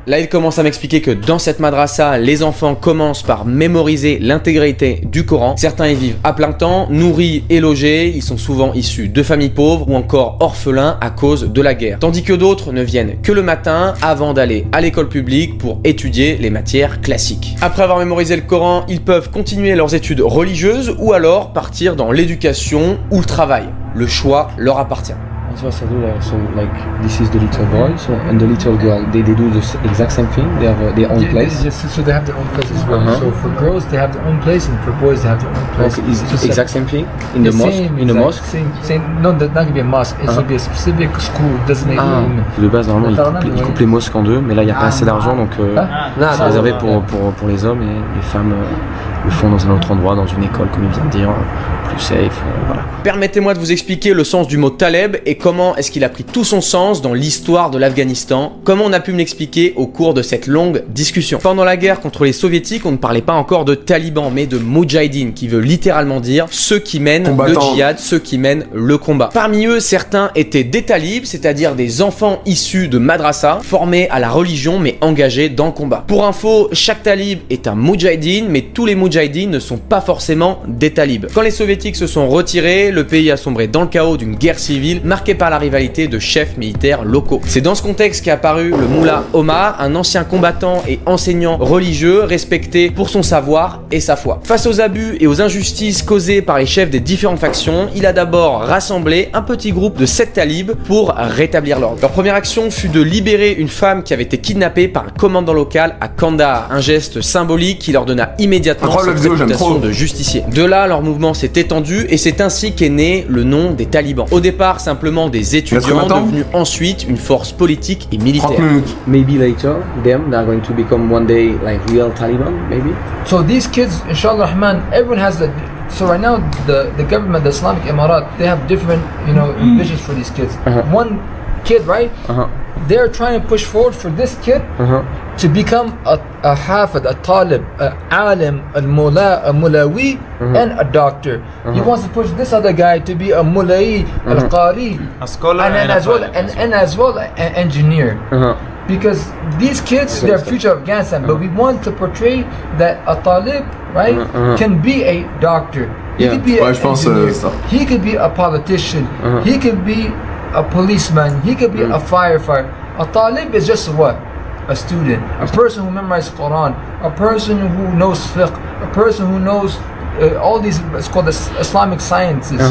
Là, il commence à m'expliquer que dans cette madrasa, les enfants commencent par mémoriser l'intégrité du Coran. Certains y vivent à plein temps, nourris et logés. Ils sont souvent issus de familles pauvres ou encore orphelins à cause de la guerre. Tandis que d'autres ne viennent que le matin avant d'aller à l'école publique pour étudier les matières classiques. Après avoir mémorisé le Coran, ils peuvent continuer leurs études religieuses ou alors partir dans l'éducation ou le travail. Le choix leur appartient. So like this is the little boy, and the little girl, they do the exact same thing. They have their own place. Yes, so they have their own place as well. So for girls, they have their own place, and for boys, they have their own place. Okay, it's the exact same thing in the mosque. In the mosque. Same. No, not gonna be a mosque. It should be a specific school designated. De base, normalement, ils coupent les mosques en deux, mais là, il n'y a pas assez d'argent, donc c'est réservé pour les hommes, et les femmes le font dans un autre endroit, dans une école, comme il vient de dire, plus safe. Voilà. Permettez-moi de vous expliquer le sens du mot Taleb et comment est-ce qu'il a pris tout son sens dans l'histoire de l'Afghanistan, comme on a pu me l'expliquer au cours de cette longue discussion. Pendant la guerre contre les soviétiques, on ne parlait pas encore de talibans, mais de moudjahidines, qui veut littéralement dire ceux qui mènent le djihad, ceux qui mènent le combat. Parmi eux, certains étaient des talibs, c'est-à-dire des enfants issus de madrasa, formés à la religion mais engagés dans le combat. Pour info, chaque talib est un moudjahidine, mais tous les moudjahidines ne sont pas forcément des talibs. Quand les soviétiques se sont retirés, le pays a sombré dans le chaos d'une guerre civile marquée par la rivalité de chefs militaires locaux. C'est dans ce contexte qu'est apparu le Moullah Omar, un ancien combattant et enseignant religieux respecté pour son savoir et sa foi. Face aux abus et aux injustices causées par les chefs des différentes factions, il a d'abord rassemblé un petit groupe de 7 talibs pour rétablir l'ordre. Leur première action fut de libérer une femme qui avait été kidnappée par un commandant local à Kandahar, un geste symbolique qui leur donna immédiatement la vidéo, j'aime trop. De justicier. De là, leur mouvement s'est étendu et c'est ainsi qu'est né le nom des talibans. Au départ, simplement des étudiants devenus ensuite une force politique et militaire. 30 minutes. Maybe later, them are going to become one day like real Taliban, maybe. So these kids, inshallah rahman, everyone has the. So right now, the government, the Islamic Emirat, they have different, visions for these kids. One kid, right? They're trying to push forward for this kid to become a hafid, a talib, a alim, a mulawi, and a doctor. He wants to push this other guy to be a mulai, al-qari, a scholar, and as well an engineer. Because these kids, they're future of Afghanistan, but we want to portray that a talib, right, can be a doctor. He could be an engineer. He could be a politician. He could be a policeman. He could be a firefighter. A talib is just what? A student. A person who memorizes Quran. A person who knows fiqh. A person who knows all these, it's called the Islamic sciences.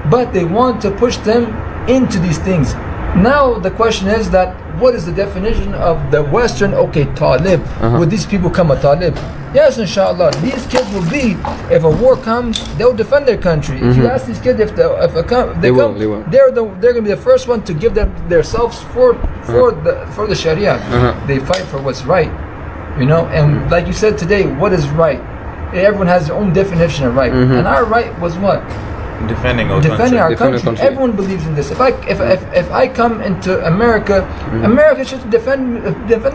But they want to push them into these things. Now the question is that what is the definition of the Western, talib? Would these people become a talib? Yes, inshallah. These kids will be, if a war comes, they'll defend their country. If you ask these kids if they come, they're going to be the first one to give them themselves for the Sharia. They fight for what's right, And like you said today, what is right? Everyone has their own definition of right, and our right was what? Defending our country. Everyone believes in this. If I come into America, America should defend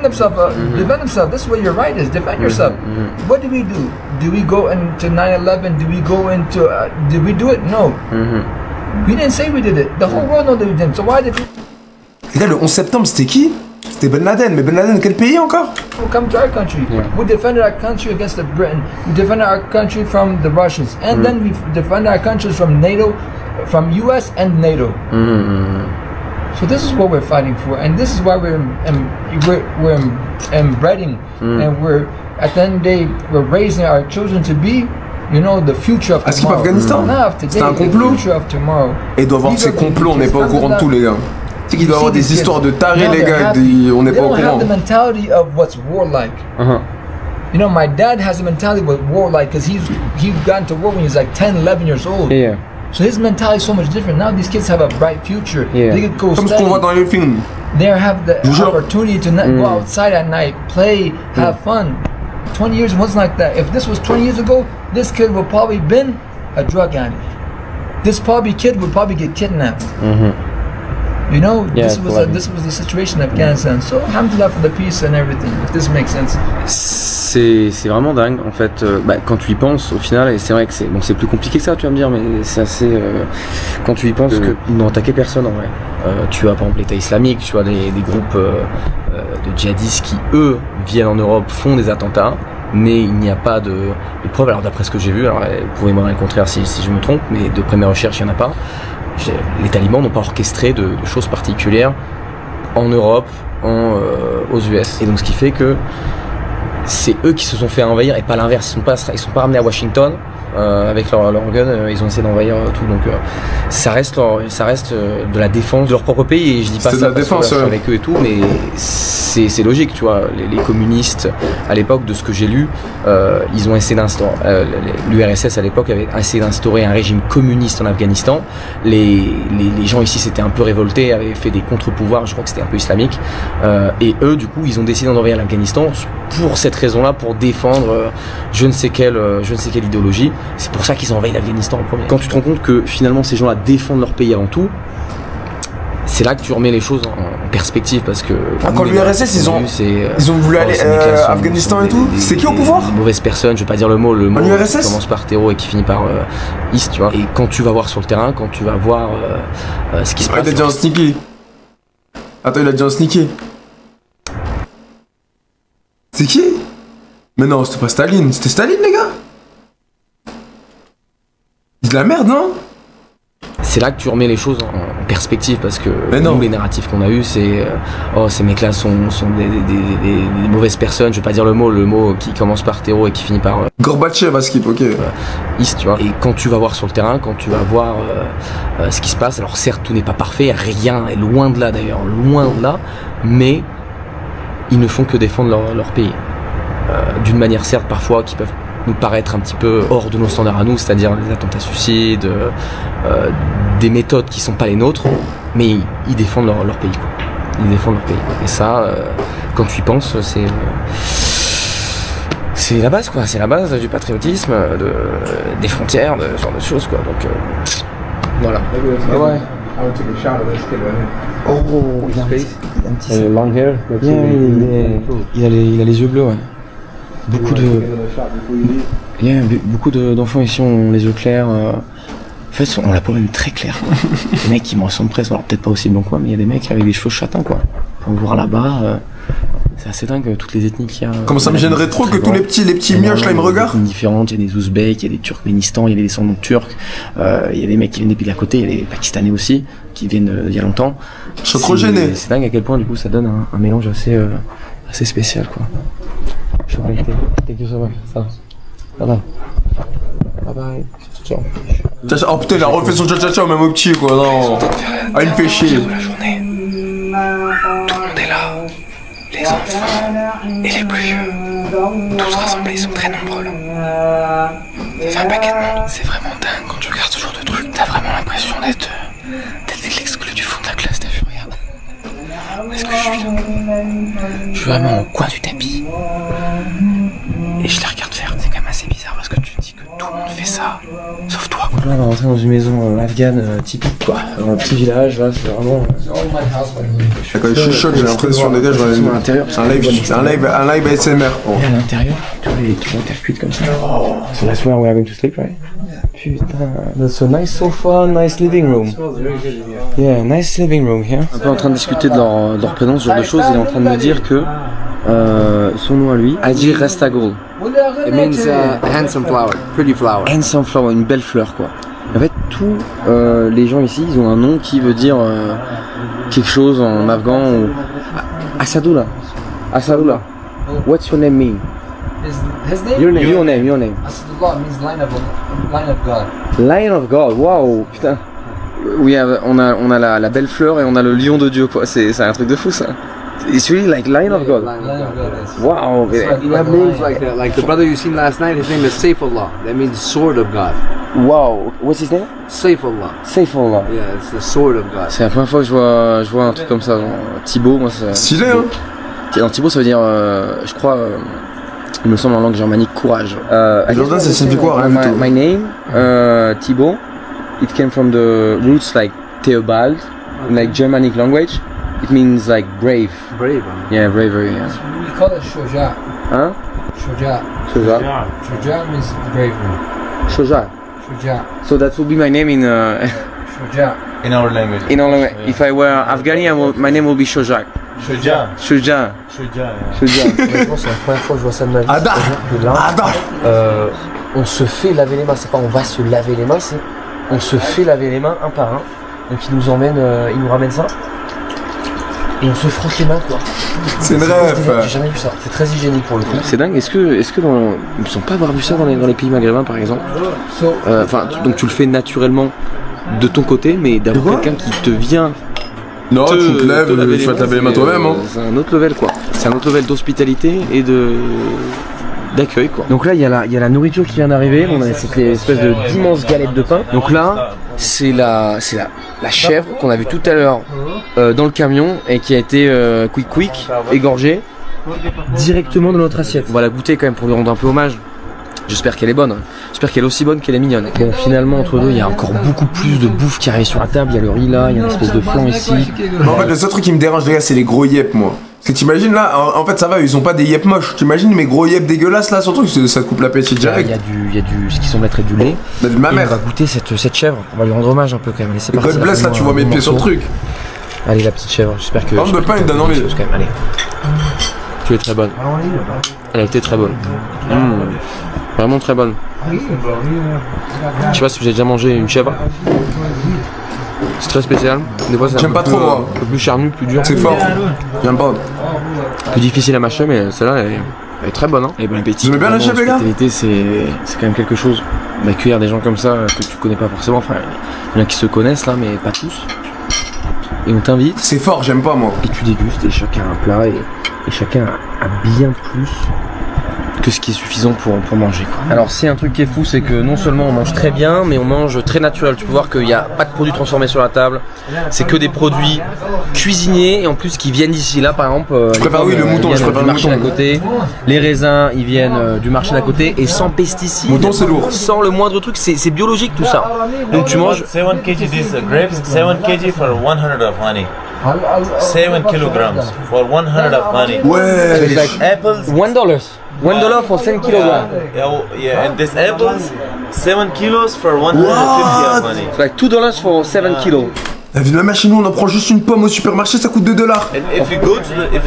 themselves. Defend themselves. This is what your right is. Defend yourself. What do? Do we go into 9/11? Do we go into? Did we do it? No. We didn't say we did it. The whole world knows that we didn't. So why did we? Et là, le 11 septembre, c'était qui? C'était Ben Laden. Mais Ben Laden, quel pays encore? Come to our country. We defended our country against the Britain. We defended our country from the Russians, and then we defended our countries from NATO, from US and NATO. So this is what we're fighting for, and this is why we're embedding, and we're at the end of the day we're raising our children to be. The future of tomorrow. Ah, c'est pas Afghanistan? C'est un complot? The future of tomorrow. Et il doit avoir ces complots, on n'est pas au courant de tout, les gars. C'est qu'il doit avoir des histoires de tarés, les gars, on n'est pas au courant. They don't have the mentality of what's warlike. My dad has a mentality of what's warlike because he got into war when he was like 10, 11 years old. Yeah. So his mentality is so much different. Now these kids have a bright future. Yeah. They could go Comme ce qu'on voit dans les films. They have the opportunity to go outside at night, play, have fun. 20 years wasn't like that. If this was 20 years ago, this kid would probably been a drug addict. This kid would probably get kidnapped. This was the situation in Afghanistan. So, alhamdulillah for the peace and everything, if this makes sense. C'est vraiment dingue en fait, quand tu y penses au final, et c'est vrai que c'est plus compliqué que ça, tu vas me dire, mais c'est assez. Quand tu y penses qu'ils n'ont attaqué personne en vrai. Tu as par exemple l'État islamique, tu as des groupes de djihadistes qui eux viennent en Europe, font des attentats. Mais il n'y a pas de preuves. Alors d'après ce que j'ai vu, alors vous pouvez me dire le contraire si je me trompe, mais d'après mes recherches, il n'y en a pas. Les talibans n'ont pas orchestré de choses particulières en Europe, aux US. Et donc ce qui fait que c'est eux qui se sont fait envahir et pas l'inverse. Ils sont pas ramenés à Washington avec leur gun, ils ont essayé d'envahir tout. Donc ça reste de la défense de leur propre pays. Et je dis pas ça parce que je suis avec eux et tout, mais c'est logique, tu vois. Les communistes à l'époque, de ce que j'ai lu, ils ont essayé d'instaurer. L'URSS à l'époque avait essayé d'instaurer un régime communiste en Afghanistan. Les gens ici s'étaient un peu révoltés, avaient fait des contre-pouvoirs. Je crois que c'était un peu islamique. Et eux, du coup, ils ont décidé d'envahir l'Afghanistan pour cette raison-là, pour défendre je ne sais quelle idéologie. C'est pour ça qu'ils ont envahi l'Afghanistan en premier. Quand tu te rends compte que finalement ces gens-là défendent leur pays avant tout, c'est là que tu remets les choses en perspective parce que. Quand l'URSS ils ont voulu aller à Afghanistan et tout, c'est qui au pouvoir? Mauvaise personne, je vais pas dire le mot qui commence par terreau et qui finit par ist, tu vois. Et quand tu vas voir sur le terrain, quand tu vas voir ce qui se passe. Il a déjà un sneaky. Attends, il a déjà un sneaky. C'est qui? Mais non, c'était pas Staline, c'était Staline les gars. C'est de la merde, non? C'est là que tu remets les choses en perspective parce que nous, les narratifs qu'on a eu, c'est ces mecs-là sont des mauvaises personnes. Je vais pas dire le mot qui commence par terreau et qui finit par Gorbatchev à skip, ok. Ist, tu vois. Et quand tu vas voir sur le terrain, quand tu vas voir ce qui se passe, alors certes tout n'est pas parfait, rien est loin de là d'ailleurs, loin de là, mais ils ne font que défendre leur pays d'une manière certes parfois qui peuvent nous paraître un petit peu hors de nos standards à nous, c'est-à-dire des attentats suicides, des méthodes qui sont pas les nôtres, mais ils défendent leur pays, quoi. Ils défendent leur pays. Et ça, quand tu y penses, c'est la base, quoi. C'est la base du patriotisme, des frontières, de ce genre de choses, quoi. Donc voilà. Ah ouais. Oh, il a un petit long hair. Il a les yeux bleus, ouais. Beaucoup d'enfants ici ont les yeux clairs. En fait, on l'a peau même très claire. Des mecs qui me ressemblent presque, alors peut-être pas aussi blancs quoi, mais il y a des mecs avec des cheveux châtains, quoi. On peut voir là-bas. C'est assez dingue toutes les ethnies qu'il y a. Comment ça me gênerait trop que tous les petits mioches là ils me regardent. Il y a des différentes, il y a des Ouzbeks, il y a des Turkménistan, il y a des descendants turcs, il y a des mecs qui viennent des pays à côté, il y a des Pakistanais aussi qui viennent il y a longtemps. Je suis trop gêné. C'est dingue à quel point du coup ça donne un mélange assez spécial, quoi. Je vais arrêter. Thank you so much. Ça va. Bye bye. Ciao. Oh putain, il a refait son ciao même au petit, quoi. Non. Ah, il me fait chier. La journée. Tout le monde est là. Les enfants et les plus vieux. Tous rassemblés, ils sont très nombreux là. Ça fait un paquet de monde. C'est vraiment dingue quand tu regardes ce genre de truc. T'as vraiment l'impression d'être l'exclu du fond de la classe, t'as vu, regarde. Où est-ce que je suis là? Je suis vraiment au coin du tapis. Et je les regarde faire. C'est quand même assez bizarre parce que tu te dis que tout le monde fait ça, sauf toi. Donc là, on va rentrer dans une maison afghane typique, quoi. Dans un petit village, là, c'est vraiment. Quand je chuchote, j'ai l'impression des gars, c'est un live ASMR. Et à l'intérieur, tous les terres cuites comme ça. Oh, so that's where we are going to sleep, right? Putain, that's a nice sofa, nice living room. Yeah, nice living room here. Un peu en train de discuter de leur prénom, ce genre de choses. Il est en train de me dire que son nom à lui, Ajir Rastagol. It means handsome flower, pretty flower. Handsome flower, une belle fleur, quoi. En fait, tous les gens ici, ils ont un nom qui veut dire quelque chose en afghan ou... Asadullah. Asadullah. What's your name mean? His name? Your name. Asadullah means line of God. Lion of God, wow, putain. Oui, on a la belle fleur et on a le lion de Dieu, quoi. C'est un truc de fou, ça. It's really like Lion of God. Lion of God, yes. Wow. You have names like that. Like the brother you seen last night, his name is Saifullah. That means sword of God. Wow. What's his name? Saifullah. Saifullah. Yeah, it's the sword of God. C'est la première fois que je vois un truc comme ça. Genre, Thibaut, moi c'est... Stylé, hein. Non, Thibaut ça veut dire, je crois, il me semble en langue germanique, courage. Jordan, ça signifie quoi? Rien du tout. My name, Thibaut, it came from the roots like Theobald, in like Germanic language. It means like brave. Brave, huh? Yeah, bravery, yeah. We call it Shoja. Hein? Shoja. Shoja. Shoja means bravery. Shoja. Shoja. So that would be my name in Shoja. In our language. in all language. If I were Afghani, my name would be Shojak. Shuja. Shuja. Shuja. Shuja. Honnêtement, c'est la première fois que je vois ça de ma vie. Ada. Que là, Ada. on se fait laver les mains. C'est pas on va se laver les mains, c'est on se fait laver les mains un par un. Donc ils nous emmènent, ils nous ramènent ça. Et on se frotte les mains, quoi. C'est une J'ai rêve. jamais vu ça. C'est très hygiénique pour le coup. C'est dingue. Est-ce que dans, il me semble pas avoir vu ça dans les pays maghrébins par exemple. Enfin, donc tu le fais naturellement de ton côté, mais d'avoir quelqu'un qui te vient. Non, tu te lèves, tu vas te laver les mains toi-même. Hein. C'est un autre level, quoi. C'est un autre level d'hospitalité et d'accueil, quoi. Donc là, il y a la nourriture qui vient d'arriver. On a cette espèce d'immense galette de pain. Donc là, c'est la chèvre qu'on a vue tout à l'heure dans le camion et qui a été quick égorgée directement dans notre assiette. On va la goûter quand même pour lui rendre un peu hommage. J'espère qu'elle est bonne. J'espère qu'elle est aussi bonne qu'elle est mignonne. Bon, finalement, entre deux, il y a encore beaucoup plus de bouffe qui arrive sur la table. Il y a le riz là, il y a une espèce de flan ici. En fait, le seul truc qui me dérange, les gars, c'est les gros yep, moi. Parce que t'imagines là, en fait, ça va, ils ont pas des yep moches. T'imagines mes gros yep dégueulasses là, surtout que ça te coupe l'appétit direct. Il y a du ce qui semble être du lait. De ma Et mère. on va goûter cette chèvre. On va lui rendre hommage un peu quand même. Allez, c'est parti. God bless, là, tu vois mes pieds sur le truc. Allez, la petite chèvre. J'espère que. Parle de pain, il donne envie. Quand même. Allez. Tu es très bonne. Elle a été très bonne. Vraiment très bonne. Je sais pas si vous avez déjà mangé une chèvre. C'est très spécial. Des fois, c'est J'aime pas trop, moi. un peu plus charnu, plus dur. C'est fort. J'aime pas. Plus difficile à mâcher, mais celle-là, elle est très bonne. Hein. Et bon appétit. Vous aimez bien la chèvre, les gars? L'hospitalité, c'est quand même quelque chose. D'accueillir des gens comme ça que tu connais pas forcément. Enfin, il y en a qui se connaissent là, mais pas tous. Et on t'invite. C'est fort, j'aime pas, moi. Et tu dégustes et chacun a un plat et chacun a bien plus que ce qui est suffisant pour manger, quoi. Alors si un truc qui est fou, c'est que non seulement on mange très bien, mais on mange très naturel. Tu peux voir qu'il n'y a pas de produits transformés sur la table, c'est que des produits cuisinés et en plus qui viennent d'ici. Là par exemple, je préfère le mouton, je préfère le mouton d'à côté. Les raisins, ils viennent du marché d'à côté et sans pesticides. Mouton c'est lourd. Sans le moindre truc, c'est biologique tout ça. Donc tu manges 7 kg these grapes, 7 kg for 100 of honey. 7 kilograms for 100 of honey. Ouais. so it's like Apples. $1 for 10 kilograms. Yeah, and this apples 7 kilos for 150 of honey. It's like $2 for 7 kilos. La vie de ma machine, on en prend juste une pomme au supermarché, ça coûte $2. And if you go to the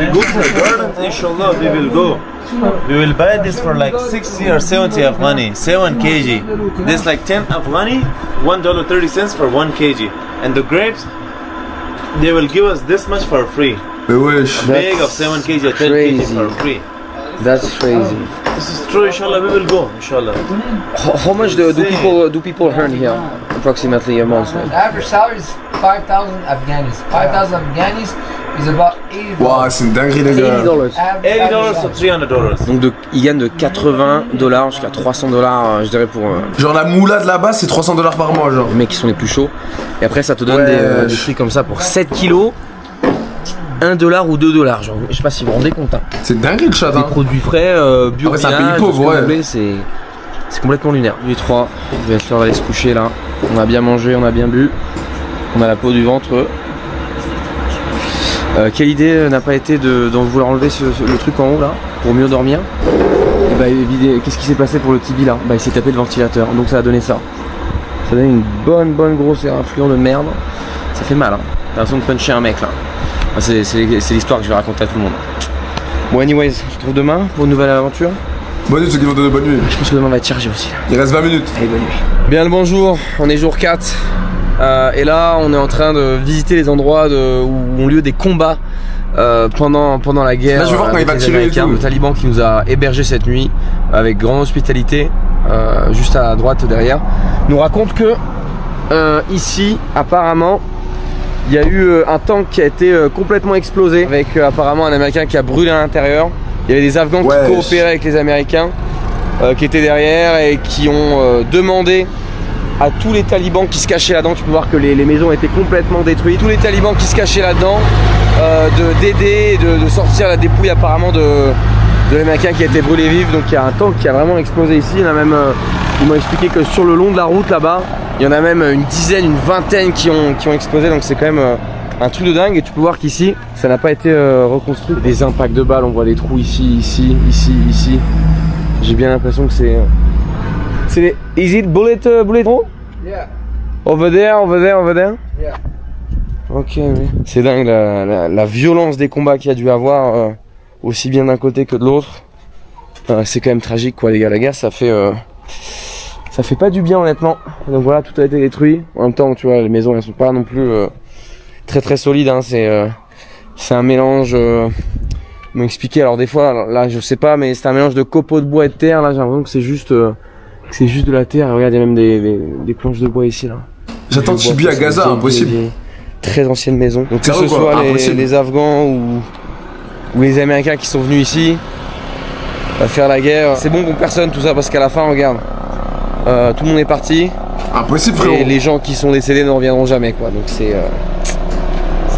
garden, inshallah, we will buy this for like 60 or 70 of honey, 7 kg. This like 10 of honey, $1.30 for 1 kg. And the grapes, they will give us this much for free. Mais wesh. A bag of 7 kg or 10 kg for free. That's crazy. This is true, inshallah, we will go, inshallah. How much do people earn here approximately a month? Like? The average salary is 5,000 Afghanis. 5,000 Afghanis is about $80. Waouh, c'est une dinguerie les gars. $80 to $300. Donc ils gagnent de $80 jusqu'à $300, je dirais pour Genre la moula de là-bas, c'est $300 par mois, genre. les mecs qui sont les plus chauds. Et après ça te donne des prix comme ça pour 7 kilos. $1 ou $2, genre, je sais pas si vous vous rendez compte. Hein. C'est dingue le chat. Des produits frais, bio, c'est un pays pauvre, ouais. C'est complètement lunaire. Les 3, je vais aller se coucher là. On a bien mangé, on a bien bu. On a la peau du ventre. Quelle idée n'a pas été de vouloir enlever le truc en haut là pour mieux dormir. Et bah qu'est-ce qui s'est passé pour le Tibi là? Bah il s'est tapé le ventilateur, donc ça a donné ça. Ça a donné une bonne grosse éraflure de merde. Ça fait mal, hein. T'as l'impression de puncher un mec là. C'est l'histoire que je vais raconter à tout le monde. Bon anyways, on se retrouve demain pour une nouvelle aventure. Bonne nuit ceux qui vont donner bonne nuit. Je pense que demain on va être chargé aussi là. Il reste 20 minutes. Allez, bonne nuit. Bien le bonjour, on est jour 4. Et là on est en train de visiter les endroits où ont lieu des combats pendant la guerre. Là je vais voir quand il va tirer et tout. Le Taliban qui nous a hébergés cette nuit avec grande hospitalité, juste à droite derrière, nous raconte que ici apparemment il y a eu un tank qui a été complètement explosé avec apparemment un Américain qui a brûlé à l'intérieur. Il y avait des Afghans qui coopéraient avec les Américains qui étaient derrière et qui ont demandé à tous les talibans qui se cachaient là-dedans, tu peux voir que les maisons étaient complètement détruites, tous les talibans qui se cachaient là-dedans d'aider, de sortir la dépouille apparemment de l'Américain qui a été brûlé vif. Donc il y a un tank qui a vraiment explosé ici. Il y en a même, ils m'ont expliqué que sur le long de la route là-bas, il y en a même une dizaine, une vingtaine qui ont explosé. Donc c'est quand même un truc de dingue. Et tu peux voir qu'ici, ça n'a pas été reconstruit. Des impacts de balles, on voit des trous ici, ici. J'ai bien l'impression que c'est des... Is it bullet hole? Yeah. Over there? Yeah. Ok, oui. C'est dingue la violence des combats qu'il y a dû avoir, aussi bien d'un côté que de l'autre. C'est quand même tragique quoi les gars, la guerre ça fait pas du bien honnêtement. Donc voilà, tout a été détruit. En même temps tu vois les maisons elles sont pas non plus très solides, hein. C'est un mélange, ils m'ont expliqué, alors des fois là je sais pas mais c'est un mélange de copeaux de bois et de terre. Là j'ai l'impression que c'est juste de la terre. Regarde, il y a même des planches de bois ici là. J'attends Tibi à Gaza, impossible. Très ancienne maison. Donc que ce soit les Afghans ou les Américains qui sont venus ici faire la guerre, c'est bon pour personne tout ça parce qu'à la fin regarde, tout le monde est parti. Impossible frérot. Et les gens qui sont décédés ne reviendront jamais quoi. Donc c'est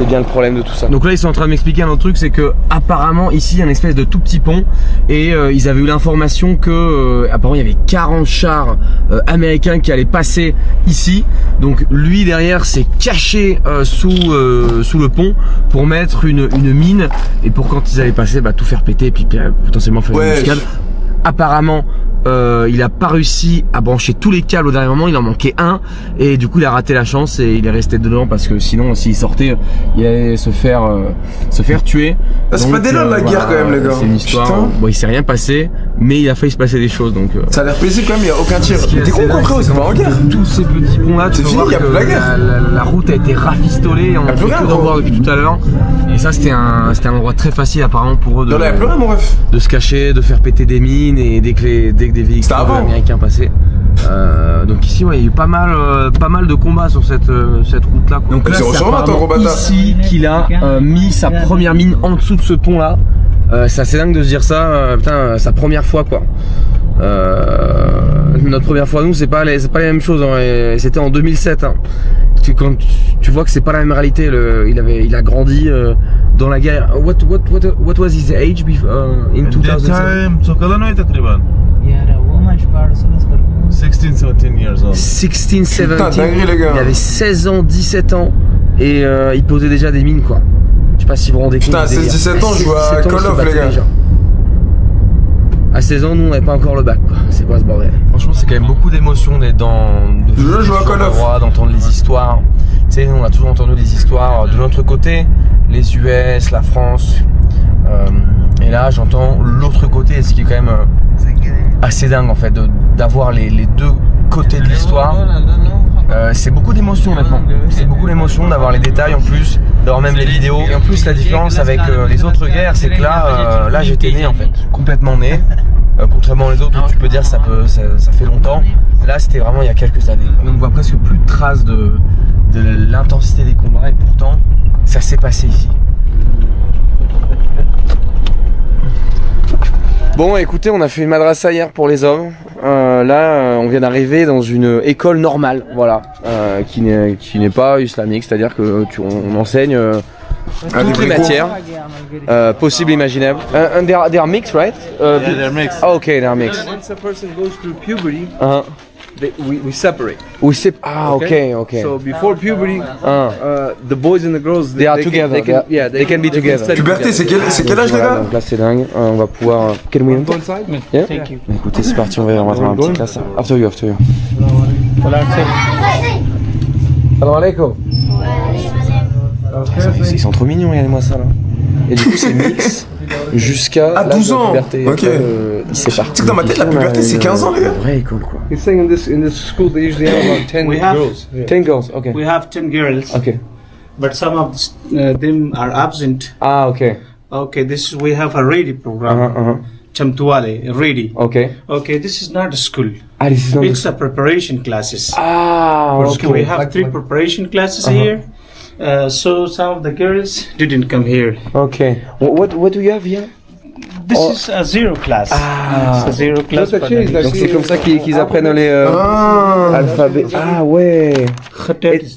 bien le problème de tout ça. Donc là ils sont en train de m'expliquer un autre truc, c'est que apparemment ici il y a une espèce de tout petit pont et ils avaient eu l'information que apparemment il y avait 40 chars américains qui allaient passer ici. Donc lui derrière s'est caché sous le pont pour mettre une mine et pour quand ils allaient passer tout faire péter et puis potentiellement faire une embuscade. Apparemment il a pas réussi à brancher tous les câbles au dernier moment, il en manquait un et du coup il a raté la chance et il est resté dedans parce que sinon s'il sortait il allait se faire tuer. C'est pas délire la guerre quand même les gars. C'est une histoire, bon il s'est rien passé mais il a failli se passer des choses donc ça a l'air paisible quand même, il y a aucun tir. T'es con frérot, c'est pas en guerre. Tous ces petits ponts là, tu c'est fini, il y a plus la guerre. La route a été rafistolée, on a pu tout revoir depuis tout à l'heure et ça c'était un endroit très facile apparemment pour eux de se cacher, de faire péter des mines et dès que des véhicules américains passaient. Donc ici il y a eu pas mal de combats sur cette route là. Donc là c'est ici qu'il a mis sa première mine en dessous de ce pont là C'est assez dingue de se dire ça, putain, sa première fois quoi. Notre première fois nous c'est pas les mêmes choses hein, et c'était en 2007 hein. Quand tu vois que c'est pas la même réalité, il a grandi dans la guerre. What was his age in 2007? 16, 17 years old. 16, 17, Putain, dinguerie, les gars. il avait 16 ans, 17 ans et il posait déjà des mines quoi. Je sais pas si vous vous rendez compte. Putain, à 16-17 ans, je joue à Call of, les gars. Déjà. À 16 ans, nous on n'avait pas encore le bac quoi. C'est quoi ce bordel? Franchement, c'est quand même beaucoup d'émotions d'être dans. Je joue à Call of. D'entendre les histoires. Tu sais, on a toujours entendu les histoires de notre côté, les US, la France. Et là, j'entends l'autre côté, ce qui est quand même assez dingue en fait, d'avoir les deux côtés de l'histoire. C'est beaucoup d'émotions maintenant. C'est beaucoup d'émotions d'avoir les détails en plus, d'avoir même les vidéos. Et en plus, la différence avec les autres guerres, c'est que là j'étais né en fait, complètement né. Contrairement aux autres où tu peux dire ça fait longtemps. Là, c'était vraiment il y a quelques années. On ne voit presque plus de traces de l'intensité des combats et pourtant, ça s'est passé ici. Bon, écoutez, on a fait une madrasa hier pour les hommes. Là, on vient d'arriver dans une école normale, voilà, qui n'est pas islamique, c'est-à-dire que on enseigne toutes les matières possibles, imaginables. And they are mixed, right? Yeah, they're mixed. Oh, okay, they are mixed. Once a person goes through puberty, we separate. Okay. So before puberty, the boys and the girls they are together. They can be together. Puberté, c'est quel âge, les gars? Donc là, c'est dingue. On va pouvoir. Can we enter? Yeah. Thank you. Écoutez, c'est parti. On va faire un petit classe. After you. Salam alaikum. Ils sont trop mignons, regardez-moi ça là. Et du coup, c'est mix jusqu'à à 12 ans. Puberté. Ok. C'est parti. Tu sais que dans ma tête, la puberté, c'est 15 ans, les gars. Vraie école quoi. He's saying in this school they usually have about 10 girls. 10 girls, okay. We have 10 girls, Okay. but some of them are absent. Ah, okay. Okay, we have a ready program. Chamtuale, ready. Okay. Okay, this is not a school. Ah, this is not. It's a preparation classes. Ah, Okay, okay. we have 3 preparation classes here. So some of the girls didn't come here. Okay. What do you have here? This is a zero class. Ah. It's a zero class. That's a change, Donc c'est comme ça qu'ils apprennent les alphabets. Ah ouais.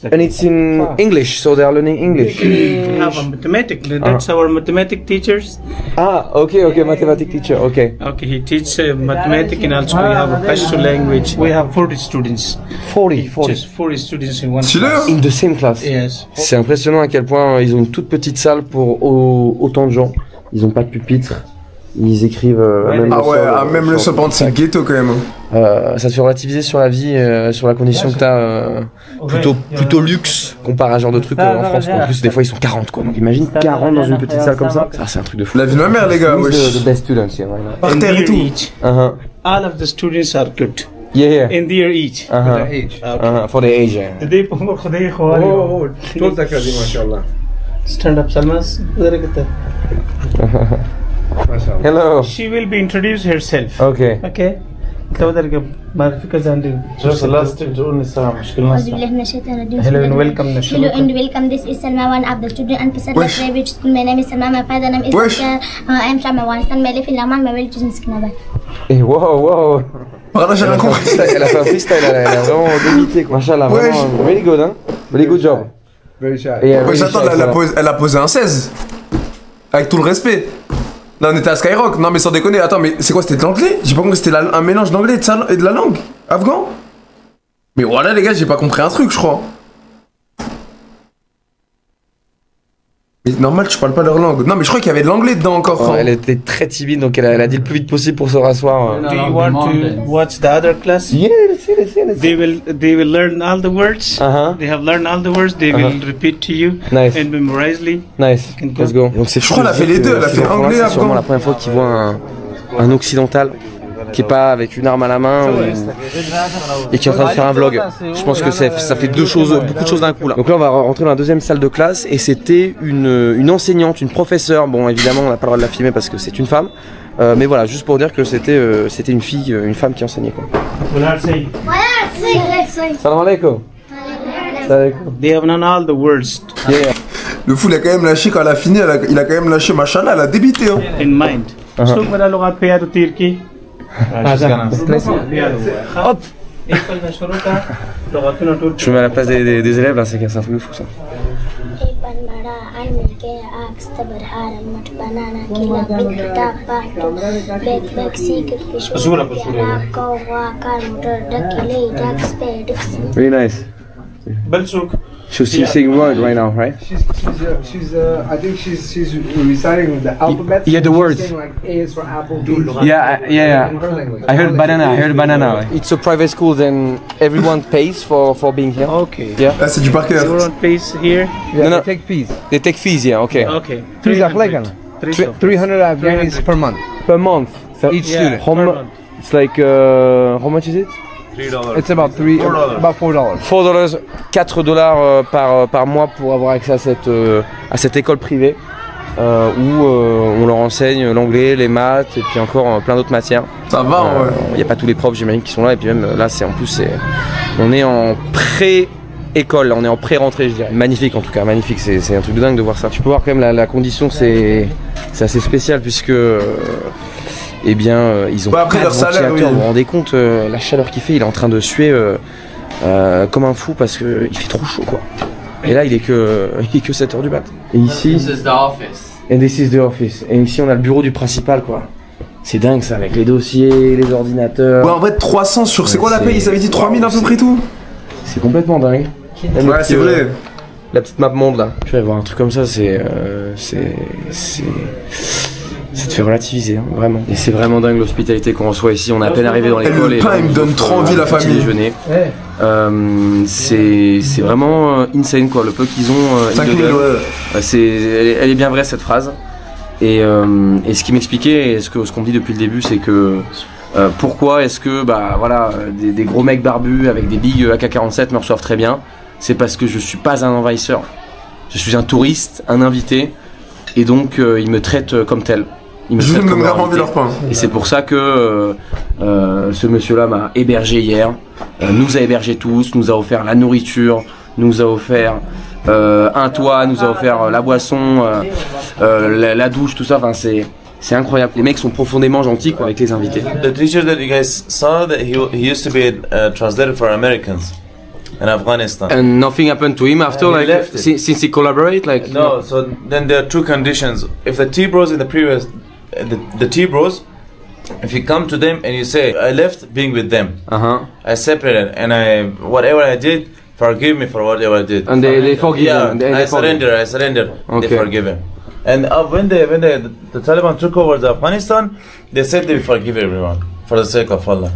And it's in English, so they are learning English. We have a mathematics. That's our mathematics teachers. Ah, okay, mathematics teacher, okay. Okay, he teaches mathematics and also we have a Pashto language. We have 40 students. 40. Just 40 students in one C'est class. In the same class. Yes. C'est impressionnant à quel point ils ont une toute petite salle pour autant de gens. Ils ont pas de pupitre. Ils écrivent même Ah ouais, même le sol, par contre, c'est le ghetto quand même. Ça te fait relativiser sur la vie, sur la condition que t'as, plutôt luxe comparé à ce genre de truc en France. En plus, des fois, ils sont 40 quoi. Donc imagine 40 dans une petite salle comme ça. Ça, c'est un truc de fou. La vie de ma mère, les gars, wesh. The best students, yeah, right now. Par terre et tout. All of the students are good. Yeah. In their age. For the age. Yeah. Stand up, Salmas. Hello. She will be introduce herself. Okay. Okay. Just the last Hello and welcome. Hello and welcome. This is Salma, one of the students at Pasarla Private School. My name is Salma. My father name is I am from Afghanistan. I live in Laman. My village is Miskinabad. Et wow. Pardon, j'ai rien compris. Elle a fait un freestyle, elle a vraiment débité quoi. Machallah, vraiment, very good, hein. Very good job. Very shy. Ouais, j'attends, elle a posé un 16. Avec tout le respect. Là, on était à Skyrock. Non, mais sans déconner. Attends, mais c'est quoi? C'était de l'anglais? J'ai pas compris. C'était un mélange d'anglais et de la langue afghan. Mais voilà, les gars, j'ai pas compris un truc, je crois. Mais normal, tu parles pas leur langue. Non, mais je crois qu'il y avait de l'anglais dedans encore. Elle était très timide, donc elle a dit le plus vite possible pour se rasseoir. Do you want to watch the other class? Yeah, let's see. They will learn all the words. They have learned all the words. They will repeat to you and memorizely. Nice. Let's go. Donc c'est je crois qu'elle a fait les deux. Elle a fait anglais, c'est sûrement la première fois qu'ils voient un occidental qui est pas avec une arme à la main et qui est en train de faire un vlog. Je pense que ça fait beaucoup de choses d'un coup là. Donc là on va rentrer dans la deuxième salle de classe et c'était une enseignante, une professeure. Bon évidemment on n'a pas le droit de la filmer parce que c'est une femme. Mais voilà, juste pour dire que c'était une fille, une femme qui enseignait quoi. Salam alaikum. They have known all the words. Yeah. Le fou, il a quand même lâché, quand elle a fini, il a quand même lâché, machallah, elle a débité. Hein. In mind. Hop. Je me mets à la place des élèves là, c'est un truc de fou ça. Very nice. She's saying word right now, right? I think she's reciting the alphabet. Yeah, the words. Saying like A is for apple, B. Yeah. I heard banana. It's a private school, then everyone pays for being here. Okay. Yeah. Ah, c'est du parquet. Everyone pays here. Yeah, No. they take fees. They take fees, yeah. Okay. Okay. 300 Afghanis per month. Per month. So Each student. It's like how much is it? It's about $4. $4, $4 par mois pour avoir accès à cette école privée où on leur enseigne l'anglais, les maths et puis encore plein d'autres matières. Ça va, ouais. Il n'y a pas tous les profs, j'imagine, qui sont là et puis même là, on est en pré-école, là, on est en pré-rentrée, je dirais. Magnifique en tout cas, magnifique, c'est un truc de dingue de voir ça. Tu peux voir quand même la condition, c'est assez spécial puisque eh bien, ils ont après pas leur de salaire, ventilateur. oui. Vous vous rendez compte la chaleur qu'il fait, il est en train de suer comme un fou parce qu'il fait trop chaud quoi. Et là il est que 7 h du mat. Et ici, This is the office. and this is the office. Et ici on a le bureau du principal quoi. C'est dingue ça, avec les dossiers, les ordinateurs. Ouais, en vrai, 300 sur. C'est quoi la paye? Ils avaient dit 3000 à peu près tout? C'est complètement dingue. Ouais, c'est vrai. La petite map monde là. Tu vas voir un truc comme ça, ça te fait relativiser, hein, vraiment. Et c'est vraiment dingue l'hospitalité qu'on reçoit ici. On est à peine arrivé dans l'école. Le pain, il me donne trop envie, la famille. Déjeuner. C'est vraiment insane quoi. Le peu qu'ils ont. 5000, elle est bien vraie cette phrase. Et ce qui m'expliquait, et ce qu'on me dit depuis le début, c'est que pourquoi est-ce que des gros mecs barbus avec des big AK-47 me reçoivent très bien? C'est parce que je suis pas un envahisseur. Je suis un touriste, un invité, et donc ils me traitent comme tel. Je me donne vraiment envie leur pain. Et c'est pour ça que ce monsieur-là m'a hébergé hier, nous a hébergés tous, nous a offert la nourriture, nous a offert un toit, nous a offert la boisson, la douche, tout ça. Enfin, c'est incroyable. Les mecs sont profondément gentils quoi, avec les invités. The teacher that you guys saw, that he used to be translator for Americans in Afghanistan. And nothing happened to him after, And he like left it. since he collaborate, like No, so then there are two conditions. If the T-bros in the previous, the T-bros, if you come to them and you say, I left being with them, I separated, and whatever I did, forgive me for whatever I did. And they forgive yeah, him. I surrender. Okay. They forgive him. And when the Taliban took over Afghanistan, they said they forgive everyone for the sake of Allah.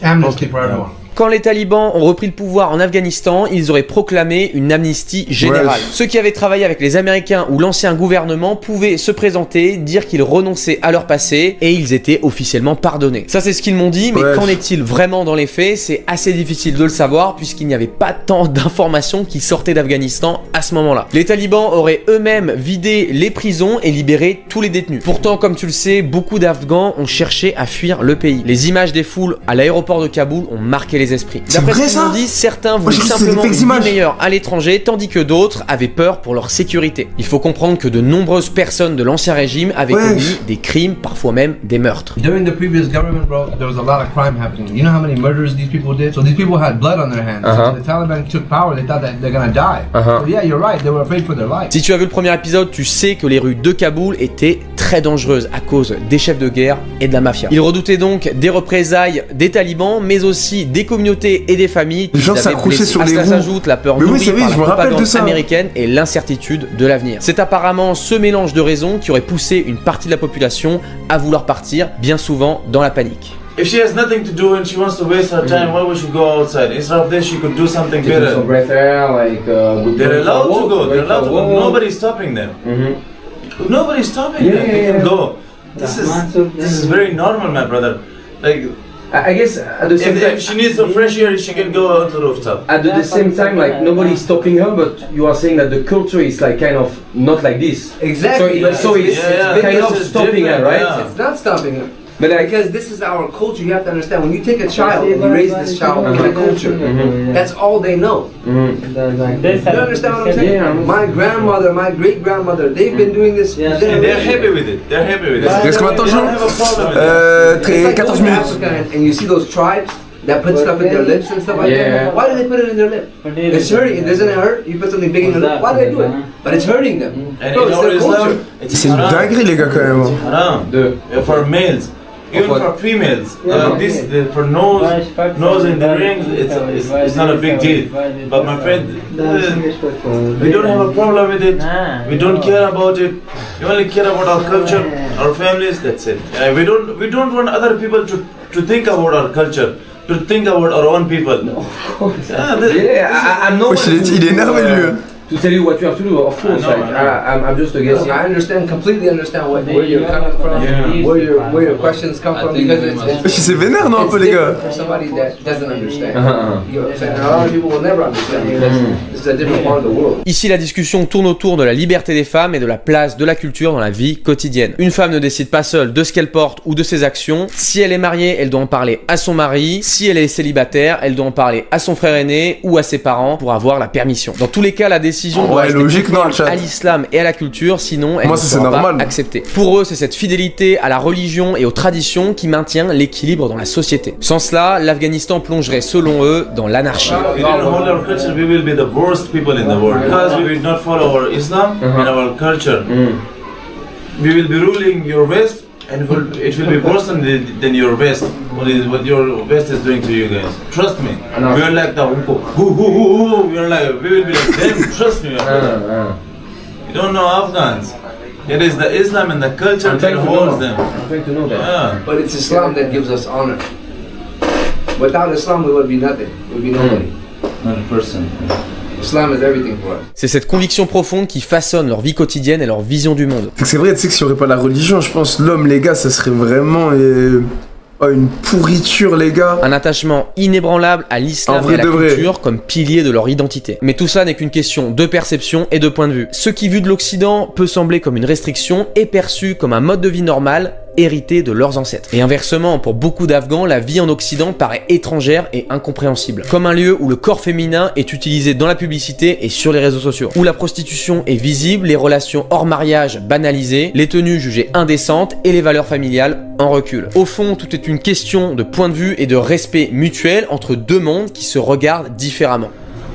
Amnesty for everyone. Quand les talibans ont repris le pouvoir en Afghanistan, ils auraient proclamé une amnistie générale. Ouais. Ceux qui avaient travaillé avec les Américains ou l'ancien gouvernement pouvaient se présenter, dire qu'ils renonçaient à leur passé et ils étaient officiellement pardonnés. Ça c'est ce qu'ils m'ont dit, mais qu'en est-il vraiment dans les faits? C'est assez difficile de le savoir puisqu'il n'y avait pas tant d'informations qui sortaient d'Afghanistan à ce moment-là. Les talibans auraient eux-mêmes vidé les prisons et libéré tous les détenus. Pourtant, comme tu le sais, beaucoup d'Afghans ont cherché à fuir le pays. Les images des foules à l'aéroport de Kaboul ont marqué les esprits. D'après ce qu'ils m'ont dit, certains voulaient simplement une vie meilleure à l'étranger, tandis que d'autres avaient peur pour leur sécurité. Il faut comprendre que de nombreuses personnes de l'ancien régime avaient commis des crimes, parfois même des meurtres. During the previous government, bro, there was a lot of crime happening. You know how many murders these people did? So these people had blood on their hands. So when the Taliban took power, they thought that they're gonna die. So yeah, you're right. They were afraid for their life. Si tu as vu le premier épisode, tu sais que les rues de Kaboul étaient très dangereuses à cause des chefs de guerre et de la mafia. Ils redoutaient donc des représailles des talibans, mais aussi des communautés et des familles qui avaient blessés. À cela s'ajoute la peur nourrie par la propagande américaine et l'incertitude de l'avenir. C'est apparemment ce mélange de raisons qui aurait poussé une partie de la population à vouloir partir, bien souvent dans la panique. If she has nothing to do and she wants to waste her time, why would she go outside? Instead of this, she could do something better. They're allowed to go. They're allowed to go. Nobody's stopping them. Nobody's stopping them. They can go. This is very normal, my brother. Like, I guess at the same time, if she needs some fresh air, she can go out to the rooftop. At the same time, like nobody's stopping her, but you are saying that the culture is like kind of not like this. Exactly. So it's kind of stopping her, right? It's not stopping her. But because this is our culture, you have to understand. When you take a child and you raise this child in a culture, that's all they know. You understand what I'm saying? My grandmother, my great grandmother, they've been doing this. They're happy with it. They're happy with it. Est-ce que maintenant, Jean 14 minutes. And you see those tribes that put stuff in their lips and stuff like that. Why do they put it in their lip? It's hurting. It doesn't hurt. You put something big in their lip. Why do they do it? But it's hurting them. Bro, it's their culture. C'est une dinguerie les gars quand même. For males. Even for females, for nose in the rings, it's not a big deal. But my friend, we don't have a problem with it. We don't care about it. We only care about our culture, our families. That's it. We don't want other people to think about our culture, to think about our own people. No, of course. I'm not. Il est énervé lui. To tell you what you have to do, of course. I'm just against. I understand, completely understand where you're coming from, where your questions come from, because it's. C'est vénère non un peu les gars. For somebody that doesn't understand, you know what I'm saying? And a lot of people will never understand because this is a different part of the world. Ici, la discussion tourne autour de la liberté des femmes et de la place de la culture dans la vie quotidienne. Une femme ne décide pas seule de ce qu'elle porte ou de ses actions. Si elle est mariée, elle doit en parler à son mari. Si elle est célibataire, elle doit en parler à son frère aîné ou à ses parents pour avoir la permission. Dans tous les cas, la décision doit rester conforme à l'islam et à la culture, sinon elle ne sera pas acceptée. Pour eux, c'est cette fidélité à la religion et aux traditions qui maintient l'équilibre dans la société. Sans cela, l'Afghanistan plongerait selon eux dans l'anarchie. We don't hold our culture, we will be the worst people in the world because we will not follow our Islam and our culture. We will be ruling your West, and it will be worse than your West. What your West is doing to you guys. Trust me. We are like the we are like, we will be like them. Trust me. You don't know Afghans. It is the Islam and the culture that holds them. I'm trying to know that. Yeah. But it's Islam that gives us honor. Without Islam, we would be nothing. We would be nobody. Not a person. Islam is everything for us. C'est cette conviction profonde qui façonne leur vie quotidienne et leur vision du monde. C'est vrai, tu sais que s'il n'y aurait pas la religion, je pense l'homme, les gars, ça serait vraiment une pourriture, les gars. Un attachement inébranlable à l'islam et à la culture comme pilier de leur identité. Mais tout ça n'est qu'une question de perception et de point de vue. Ce qui, vu de l'Occident, peut sembler comme une restriction est perçu comme un mode de vie normal, hérité de leurs ancêtres. Et inversement, pour beaucoup d'Afghans, la vie en Occident paraît étrangère et incompréhensible. Comme un lieu où le corps féminin est utilisé dans la publicité et sur les réseaux sociaux. Où la prostitution est visible, les relations hors mariage banalisées, les tenues jugées indécentes et les valeurs familiales en recul. Au fond, tout est une question de point de vue et de respect mutuel entre deux mondes qui se regardent différemment.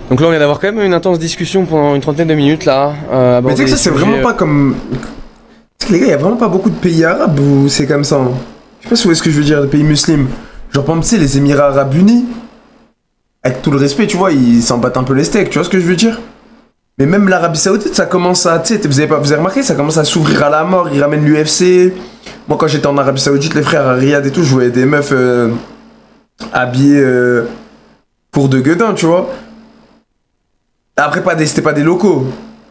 Donc là, on vient d'avoir quand même une intense discussion pendant une trentaine de minutes là. Mais tu sais que ça, c'est vraiment pas comme... Parce que les gars, il y a vraiment pas beaucoup de pays arabes où c'est comme ça. Hein. Je sais pas si vous voyez ce que je veux dire, des pays musulmans. Genre, par exemple, tu sais, les Émirats Arabes Unis, avec tout le respect, tu vois, ils s'en battent un peu les steaks, tu vois ce que je veux dire? Mais même l'Arabie Saoudite, ça commence à, tu sais, vous avez remarqué, ça commence à s'ouvrir à la mort, ils ramènent l'UFC. Moi, quand j'étais en Arabie Saoudite, les frères à Riyad et tout, je voyais des meufs habillées pour de gueudin, tu vois. Après, c'était pas des locaux,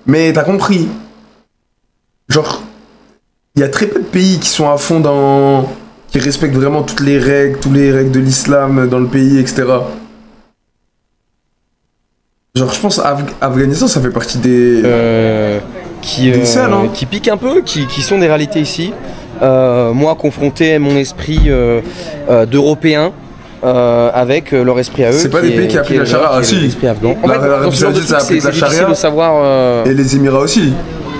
mais t'as compris. Genre... Il y a très peu de pays qui sont à fond dans... qui respectent vraiment toutes les règles de l'islam dans le pays, etc. Genre, je pense Afghanistan, ça fait partie des... qui piquent un peu, qui sont des réalités ici. Moi, confronté à mon esprit d'Européen, avec leur esprit à eux. C'est pas des pays qui appliquent la charia, ah si. L'esprit afghan. En fait, l'Arabie Saoudite, ça applique la charia. De savoir, et les Émirats aussi.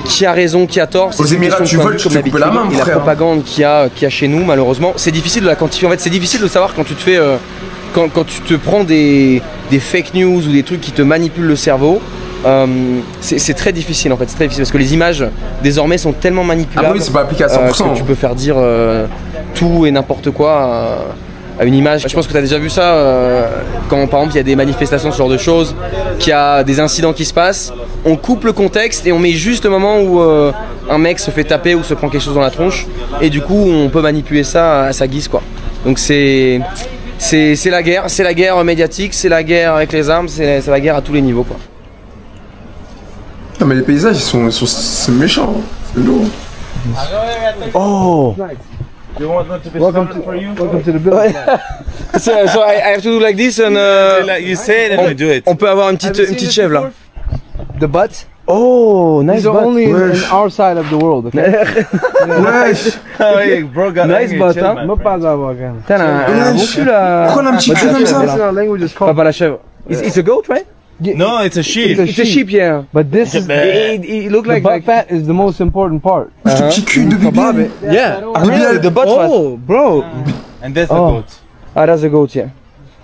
Qui a raison, qui a tort. Aux Émirats, tu voles, tu te coupes la main, et la propagande qu'il y a chez nous, malheureusement, c'est difficile de la quantifier. En fait, c'est difficile de savoir quand tu te fais, quand tu te prends des fake news ou des trucs qui te manipulent le cerveau. C'est très difficile en fait, c'est très difficile parce que les images désormais sont tellement manipulables. Ah oui, c'est pas appliqué à 100%. Que tu peux faire dire tout et n'importe quoi à une image. Je pense que tu as déjà vu ça quand par exemple il y a des manifestations, ce genre de choses, qu'il y a des incidents qui se passent, on coupe le contexte et on met juste le moment où un mec se fait taper ou se prend quelque chose dans la tronche et du coup on peut manipuler ça à sa guise quoi. Donc c'est la guerre médiatique, c'est la guerre avec les armes, c'est la guerre à tous les niveaux quoi. Non mais les paysages c'est méchant, c'est lourd. Oh! You want not to be for you? Welcome to the building. So I have to do like this and like you say it and we do it. On peut avoir une petite chèvre là. The butt? Oh, nice These are butt. only in our side of the world, okay? Wesh. Nice butt, hein. Putain, un bon cul là. Pourquoi on a un petit cul comme ça? Pas la chèvre. It's a goat, right? No, it's a sheep. It's a sheep, yeah. But this is It look like the butt fat is the most important part. Wesh, le petit cul de bébé. Yeah. Really? The butt fat. Oh, bro. And that's the goat. Ah, that's a goat, yeah.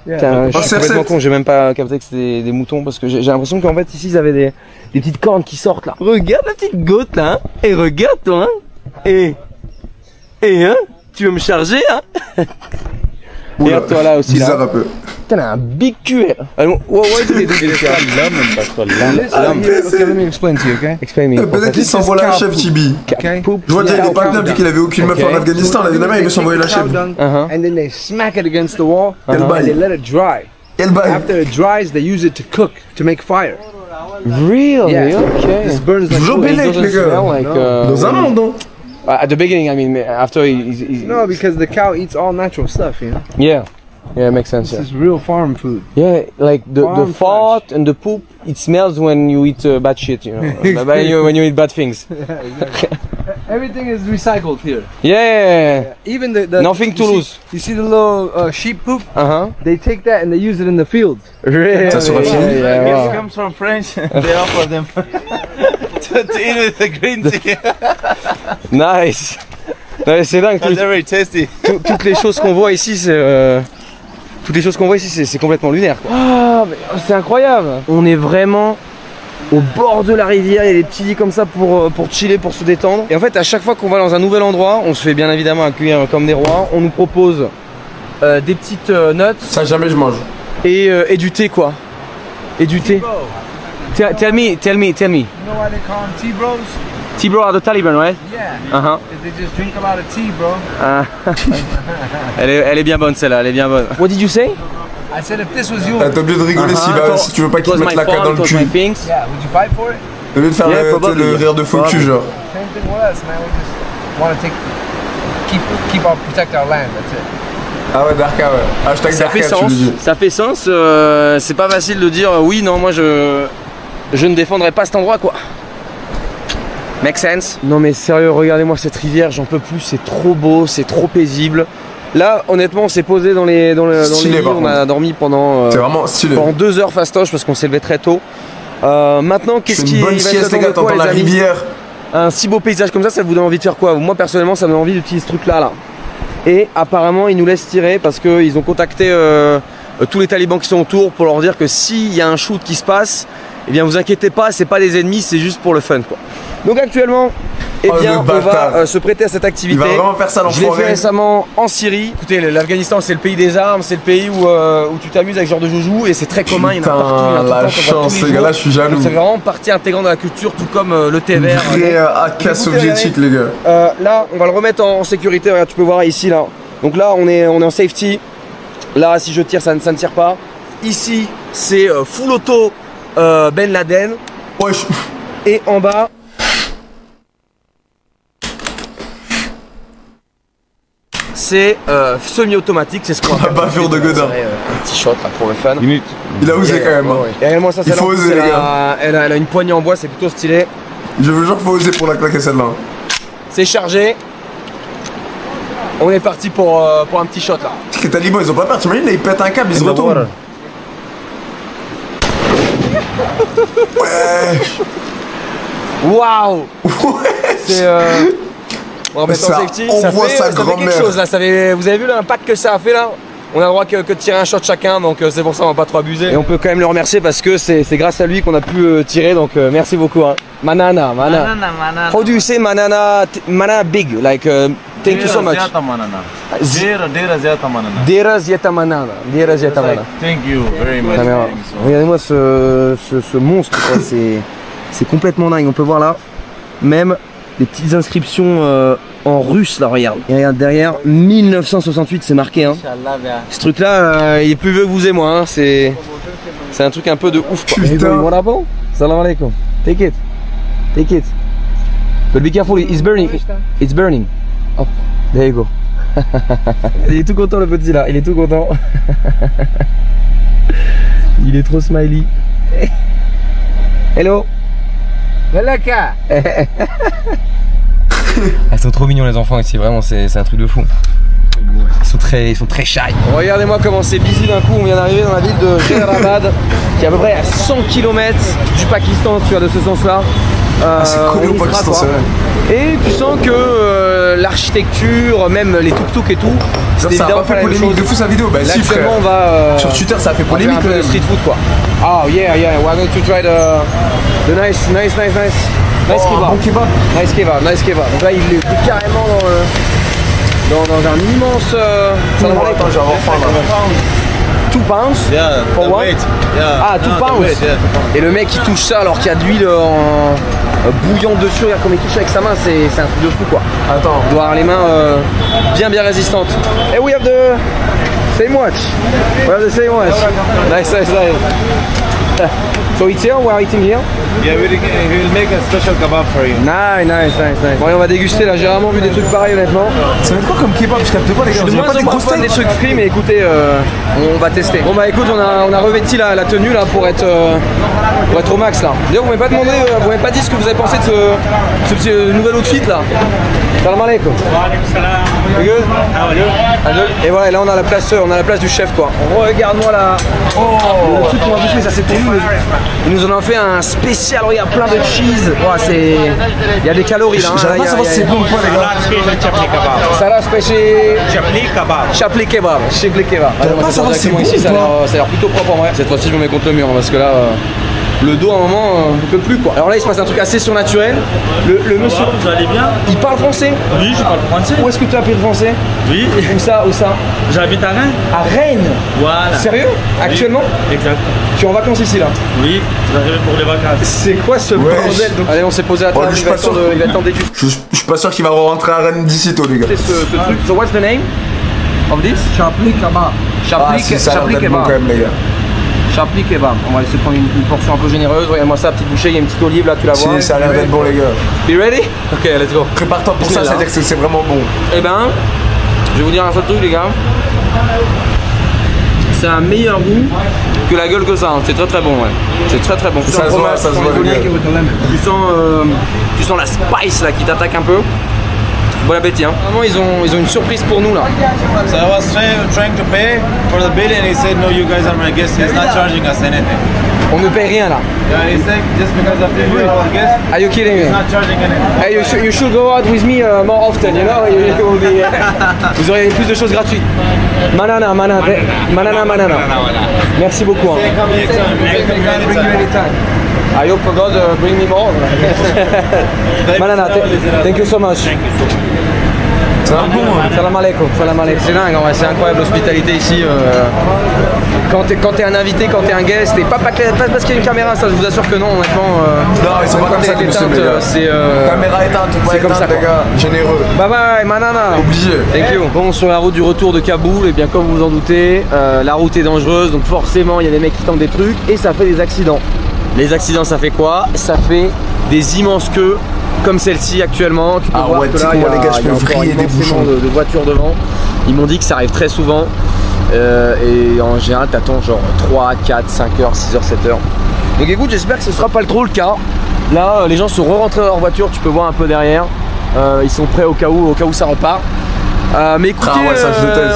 Putain, je suis c'est complètement recette. con, j'ai même pas capté que c'était des moutons parce que j'ai l'impression qu'en fait ici ils avaient des petites cornes qui sortent là. Regarde la petite goat là, hein. Et regarde toi, hein. Et hein, tu veux me charger, hein. Regarde toi là aussi là. Bizarre un peu. Putain, elle a un big cul elle. What do they do to this guy? Okay, let me explain to you, okay? Explain me. Peut-être qu'il s'envoie la chèvre, Tibi. Okay. Je vois déjà, il est pas bien vu qu'il avait aucune meuf en Afghanistan. Là, évidemment, il veut s'envoyer la chèvre. And then they smack it against the wall and they let it dry. Elle baille. After it dries, they use it to cook, to make fire. Really? Yeah. Okay. This burns like Toujours wood. Bélec, les gars. Dans un monde, hein. At the beginning, I mean, after he's No, because the cow eats all natural stuff, you know? yeah, it makes sense. This Yeah. is real farm food. Yeah, like the Farm fart and the poop, it smells when you eat bad shit, you know, when you eat bad things. Everything is recycled here. Yeah, Even the nothing to you see- lose. You see the little sheep poop? Uh-huh. They take that and they use it in the field. Really? Ça sera fini. Yeah, It wow. comes from French. They offer them to eat with the green tea. Nice. Ouais, c'est dingue. They're very tasty. Toutes les choses qu'on voit ici, c'est complètement lunaire, quoi. Ah, mais c'est incroyable. On est vraiment au bord de la rivière. Il y a des petits lits comme ça pour chiller, pour se détendre. Et en fait, à chaque fois qu'on va dans un nouvel endroit, on se fait bien évidemment accueillir comme des rois. On nous propose des petites nuts. Ça, jamais je mange. Et du thé, quoi. Et du thé. Tell me. You know why they call them tea bros? Tea bro are the Taliban, right? Yeah. Uh-huh. They just drink a lot of tea, bro. Elle est bien bonne celle-là, elle est bien bonne. What did you say? I said if this was you, T'es obligé de rigoler si tu veux pas qu'il te mette la carte dans le cul. yeah, would you fight for it? Au lieu de faire le rire de faux cul, genre. Same thing with us, man. We just want to protect our land. That's it. Ah ouais, Darka, ouais. Hashtag Ça Darka, fait tu sens, le dis. ça fait sens. C'est pas facile de dire oui, non, moi je ne défendrai pas cet endroit, quoi. Make sense? Non mais sérieux, regardez-moi cette rivière, j'en peux plus, c'est trop beau, c'est trop paisible. Là, honnêtement, on s'est posé dans les Stylé, lits, par on a dormi pendant C'est vraiment stylé. 2 heures fastoche parce qu'on s'est levé très tôt. Maintenant, qu'est-ce C'est qui une bonne va sieste, les être gars, t'entends la amis? rivière. Un si beau paysage comme ça vous donne envie de faire quoi? Moi personnellement, ça me donne envie d'utiliser ce truc là. Et apparemment, ils nous laissent tirer parce qu'ils ont contacté tous les talibans qui sont autour pour leur dire que s'il y a un shoot qui se passe, eh bien vous inquiétez pas, c'est pas des ennemis, c'est juste pour le fun, quoi. Donc actuellement, eh bien, on va se prêter à cette activité. Il va vraiment faire ça, Je l'ai l'enfoiré. fait récemment en Syrie. Écoutez, l'Afghanistan c'est le pays des armes, c'est le pays où tu t'amuses avec ce genre de joujou et c'est très commun, il y en a partout, il y en a tout le temps, la on voit chance, tous les gars, là je suis jaloux. Donc c'est vraiment partie intégrante de la culture, tout comme le thé vert. Vrai AK soviétique, les gars. Là, on va le remettre en sécurité. Regarde, tu peux voir ici là. Donc là, on est en safety. Là, si je tire, ça ne tire pas. Ici, c'est full auto Ben Laden. Wesh. Et en bas, c'est semi-automatique. C'est ce qu'on La bavure de Godin. Un petit shot là pour le fun. Il a osé quand même. hein. Et regarde-moi ça, Il faut oser, les gars. Elle a une poignée en bois, c'est plutôt stylé. Je veux genre faut oser pour la claquer celle-là. C'est chargé. On est parti pour un petit shot là. Les talibans ils ont pas peur, t'imagines là ils pètent un câble, ils se retournent. Wesh. Waouh. C'est on va mettre en Ça safety. envoie sa fait quelque grand-mère. chose là. Vous avez vu l'impact que ça a fait là? On a le droit que de tirer un shot chacun, donc c'est pour ça on va pas trop abuser. Et on peut quand même le remercier parce que c'est grâce à lui qu'on a pu tirer, donc merci beaucoup. Hein. Manana. How do you say manana? Manana big, like thank you so much. Dera Ziata Manana. Thank you very much. Regardez-moi ce monstre, quoi. C'est complètement dingue. On peut voir là même des petites inscriptions en russe là, regarde. Et regarde derrière, 1968 c'est marqué. Hein. Ce truc là, il est plus vieux que vous et moi. Hein. C'est un truc un peu de ouf. Putain. Salam alaikum. Take it. But be careful, it's burning. It's burning. Hop, there you go. Il est tout content le petit là, il est tout content. Il est trop smiley. Hello. Ils sont trop mignons les enfants ici, vraiment c'est un truc de fou. Ils sont très shy. Regardez-moi comment c'est busy d'un coup, on vient d'arriver dans la ville de Jalalabad qui est à peu près à 100 km du Pakistan, tu vois, de ce sens-là. C'est cool au Pakistan, c'est vrai. Et tu sens que l'architecture, même les tuk-tuk et tout, c'était évidemment pas la même chose. De fou sa vidéo, bah si frère. On va sur Twitter ça a fait polémique un peu de street food quoi. Oh yeah, we're going to try the nice kebab. Nice kebab. Donc là il est carrément dans un immense. Attends, je vais avoir faim là. 2 pounds for one. Ah, 2 pounds. Et le mec il touche ça alors qu'il y a de l'huile bouillante dessus. Regarde comme il touche avec sa main, c'est un truc de fou quoi. Attends. Il doit avoir les mains bien résistantes. Et we have the same watch. Nice. So it's here, we're eating here. Yeah, we'll make a special kebab for you. Nice. Bon, allez, on va déguster là, j'ai rarement vu des trucs pareils honnêtement. Ça va être quoi comme kebab? Je capte pas les gars. Je suis de moins en moins fan des trucs frits, mais écoutez, on va tester. Bon bah écoute, on a revêti la tenue là pour être au max là. D'ailleurs, vous m'avez pas demandé, vous m'avez pas dit ce que vous avez pensé de ce petit nouvel outfit là. Salam alaikum. Et voilà, et là on a la place du chef quoi. Regarde-moi là. Le truc qu'on va bouffer, ça c'est pour nous. Ils nous en ont fait un spécial, regarde, plein de cheese. Il y a des calories là. J'aimerais pas savoir si c'est bon ou pas les gars. Salad spécial Chapli kebab. J'aimerais pas savoir si c'est bon ici, ou ça a pas. l'air plutôt propre en vrai. Cette fois-ci je me mets contre le mur parce que là le dos à un moment ne peut plus quoi. Alors là il se passe un truc assez surnaturel. Le monsieur, vous allez bien? Il parle français? Oui, je parle français. Où est-ce que tu as appris le français? Oui. Où ça? J'habite à Rennes. À Rennes? Voilà. Sérieux? Actuellement? Oui. Exact. Tu es en vacances ici là? Oui, j'arrive pour les vacances. C'est quoi ce bordel? Donc, allez, on s'est posé à table, il va attendre des Je suis pas sûr qu'il va rentrer à Rennes d'ici tôt les gars. C'est ce truc. So what's the name of this? Chapli kebab. Chapli kebab quand même les gars. Chapli kebab. On va essayer de prendre une portion un peu généreuse. Regarde-moi ça, petite bouchée, il y a une petite olive là, tu la vois. Ça a l'air d'être bon les gars. You ready? Ok, let's go. Prépare-toi pour ça, c'est-à-dire que c'est vraiment bon. Eh ben, je vais vous dire un seul truc les gars. C'est un meilleur goût que la gueule que ça, hein. C'est très bon ouais. C'est très bon. Ça se voit, les gars. Tu sens la spice là qui t'attaque un peu. Bon appétit hein. Vraiment ils ont une surprise pour nous là. So I was trying to pay for the bill and he said no, you guys are my guests. He's not charging us anything. On ne paye rien là. Yeah, he said just because of you're our guest. Are you kidding me? He's not charging anything. Hey, you should go out with me more often, you know. Vous aurez plus de choses gratuites. Manana. Merci beaucoup. Hein. I hope God bring me more. Manana, thank you so much. Salam alaikum. C'est dingue, c'est incroyable l'hospitalité ici. Quand t'es un invité, quand t'es un guest, et pas parce qu'il y a une caméra, ça je vous assure que non, honnêtement. Non, ils sont pas comme ça, c'est caméra éteinte, pas éteinte, comme ça, les gars, généreux. Bye bye, manana. Obligé. Thank you. Bon, sur la route du retour de Kaboul, et bien comme vous en doutez, la route est dangereuse, donc forcément il y a des mecs qui tentent des trucs et ça fait des accidents. Les accidents, ça fait quoi? Ça fait des immenses queues comme celle-ci actuellement. Tu peux voir que là, il y a encore immensément de voitures devant. Ils m'ont dit que ça arrive très souvent. Et en général, t'attends genre 3, 4, 5 heures, 6 heures, 7 heures. Donc écoute, j'espère que ce sera pas trop le cas. Là, les gens sont re-rentrés dans leur voiture, tu peux voir un peu derrière. Ils sont prêts au cas où ça repart. Mais écoutez,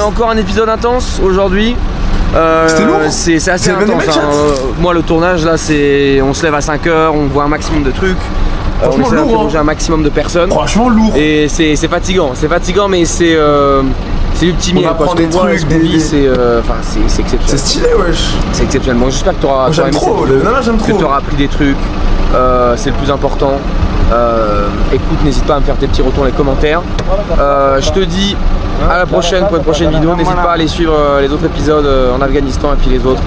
encore un épisode intense aujourd'hui. C'est assez intense hein. Moi le tournage là on se lève à 5 heures, on voit un maximum de trucs, on essaie d'interroger un maximum de personnes. Franchement lourd. Et c'est fatigant mais c'est du petit miel parce que moi ce qu'on vit c'est exceptionnel. C'est stylé wesh. C'est exceptionnel. Bon j'espère que tu auras appris des trucs, c'est le plus important. Écoute, n'hésite pas à me faire tes petits retours dans les commentaires. Je te dis à la prochaine pour une prochaine vidéo. N'hésite pas à aller suivre les autres épisodes en Afghanistan et puis les autres.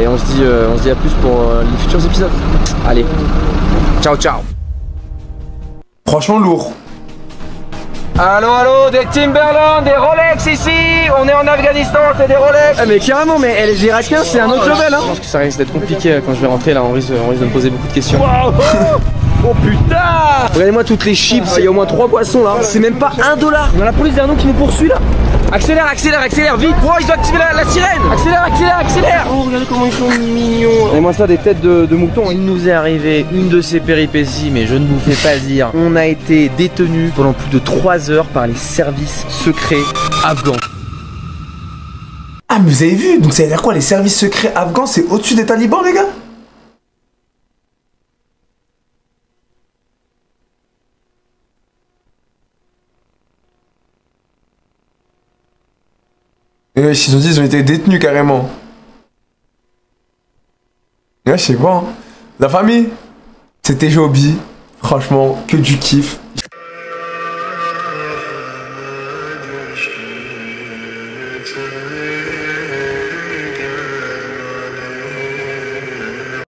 Et on se dit à plus pour les futurs épisodes. Allez, ciao. Franchement lourd. Allô, des Timberland, des Rolex ici. On est en Afghanistan, c'est des Rolex. Mais carrément, mais les Irakiens c'est un autre level hein. Je pense que ça risque d'être compliqué quand je vais rentrer là, on risque de me poser beaucoup de questions. Wow. Oh putain! Regardez-moi toutes les chips, il y a au moins 3 boissons là. C'est même pas $1. On a la police derrière nous qui nous poursuit là. Accélère, accélère, accélère, vite. Oh, ils ont activé la sirène. Accélère, accélère, accélère. Oh, regardez comment ils sont mignons. Et moi ça, des têtes de moutons. Il nous est arrivé une de ces péripéties, mais je ne vous fais pas dire. On a été détenus pendant plus de 3 heures par les services secrets afghans. Ah, mais vous avez vu? Donc ça veut dire quoi? Les services secrets afghans, c'est au-dessus des talibans, les gars? Et ouais, ils ont dit ils ont été détenus carrément. Ouais, je sais pas. Hein. La famille, c'était Joby. Franchement, que du kiff.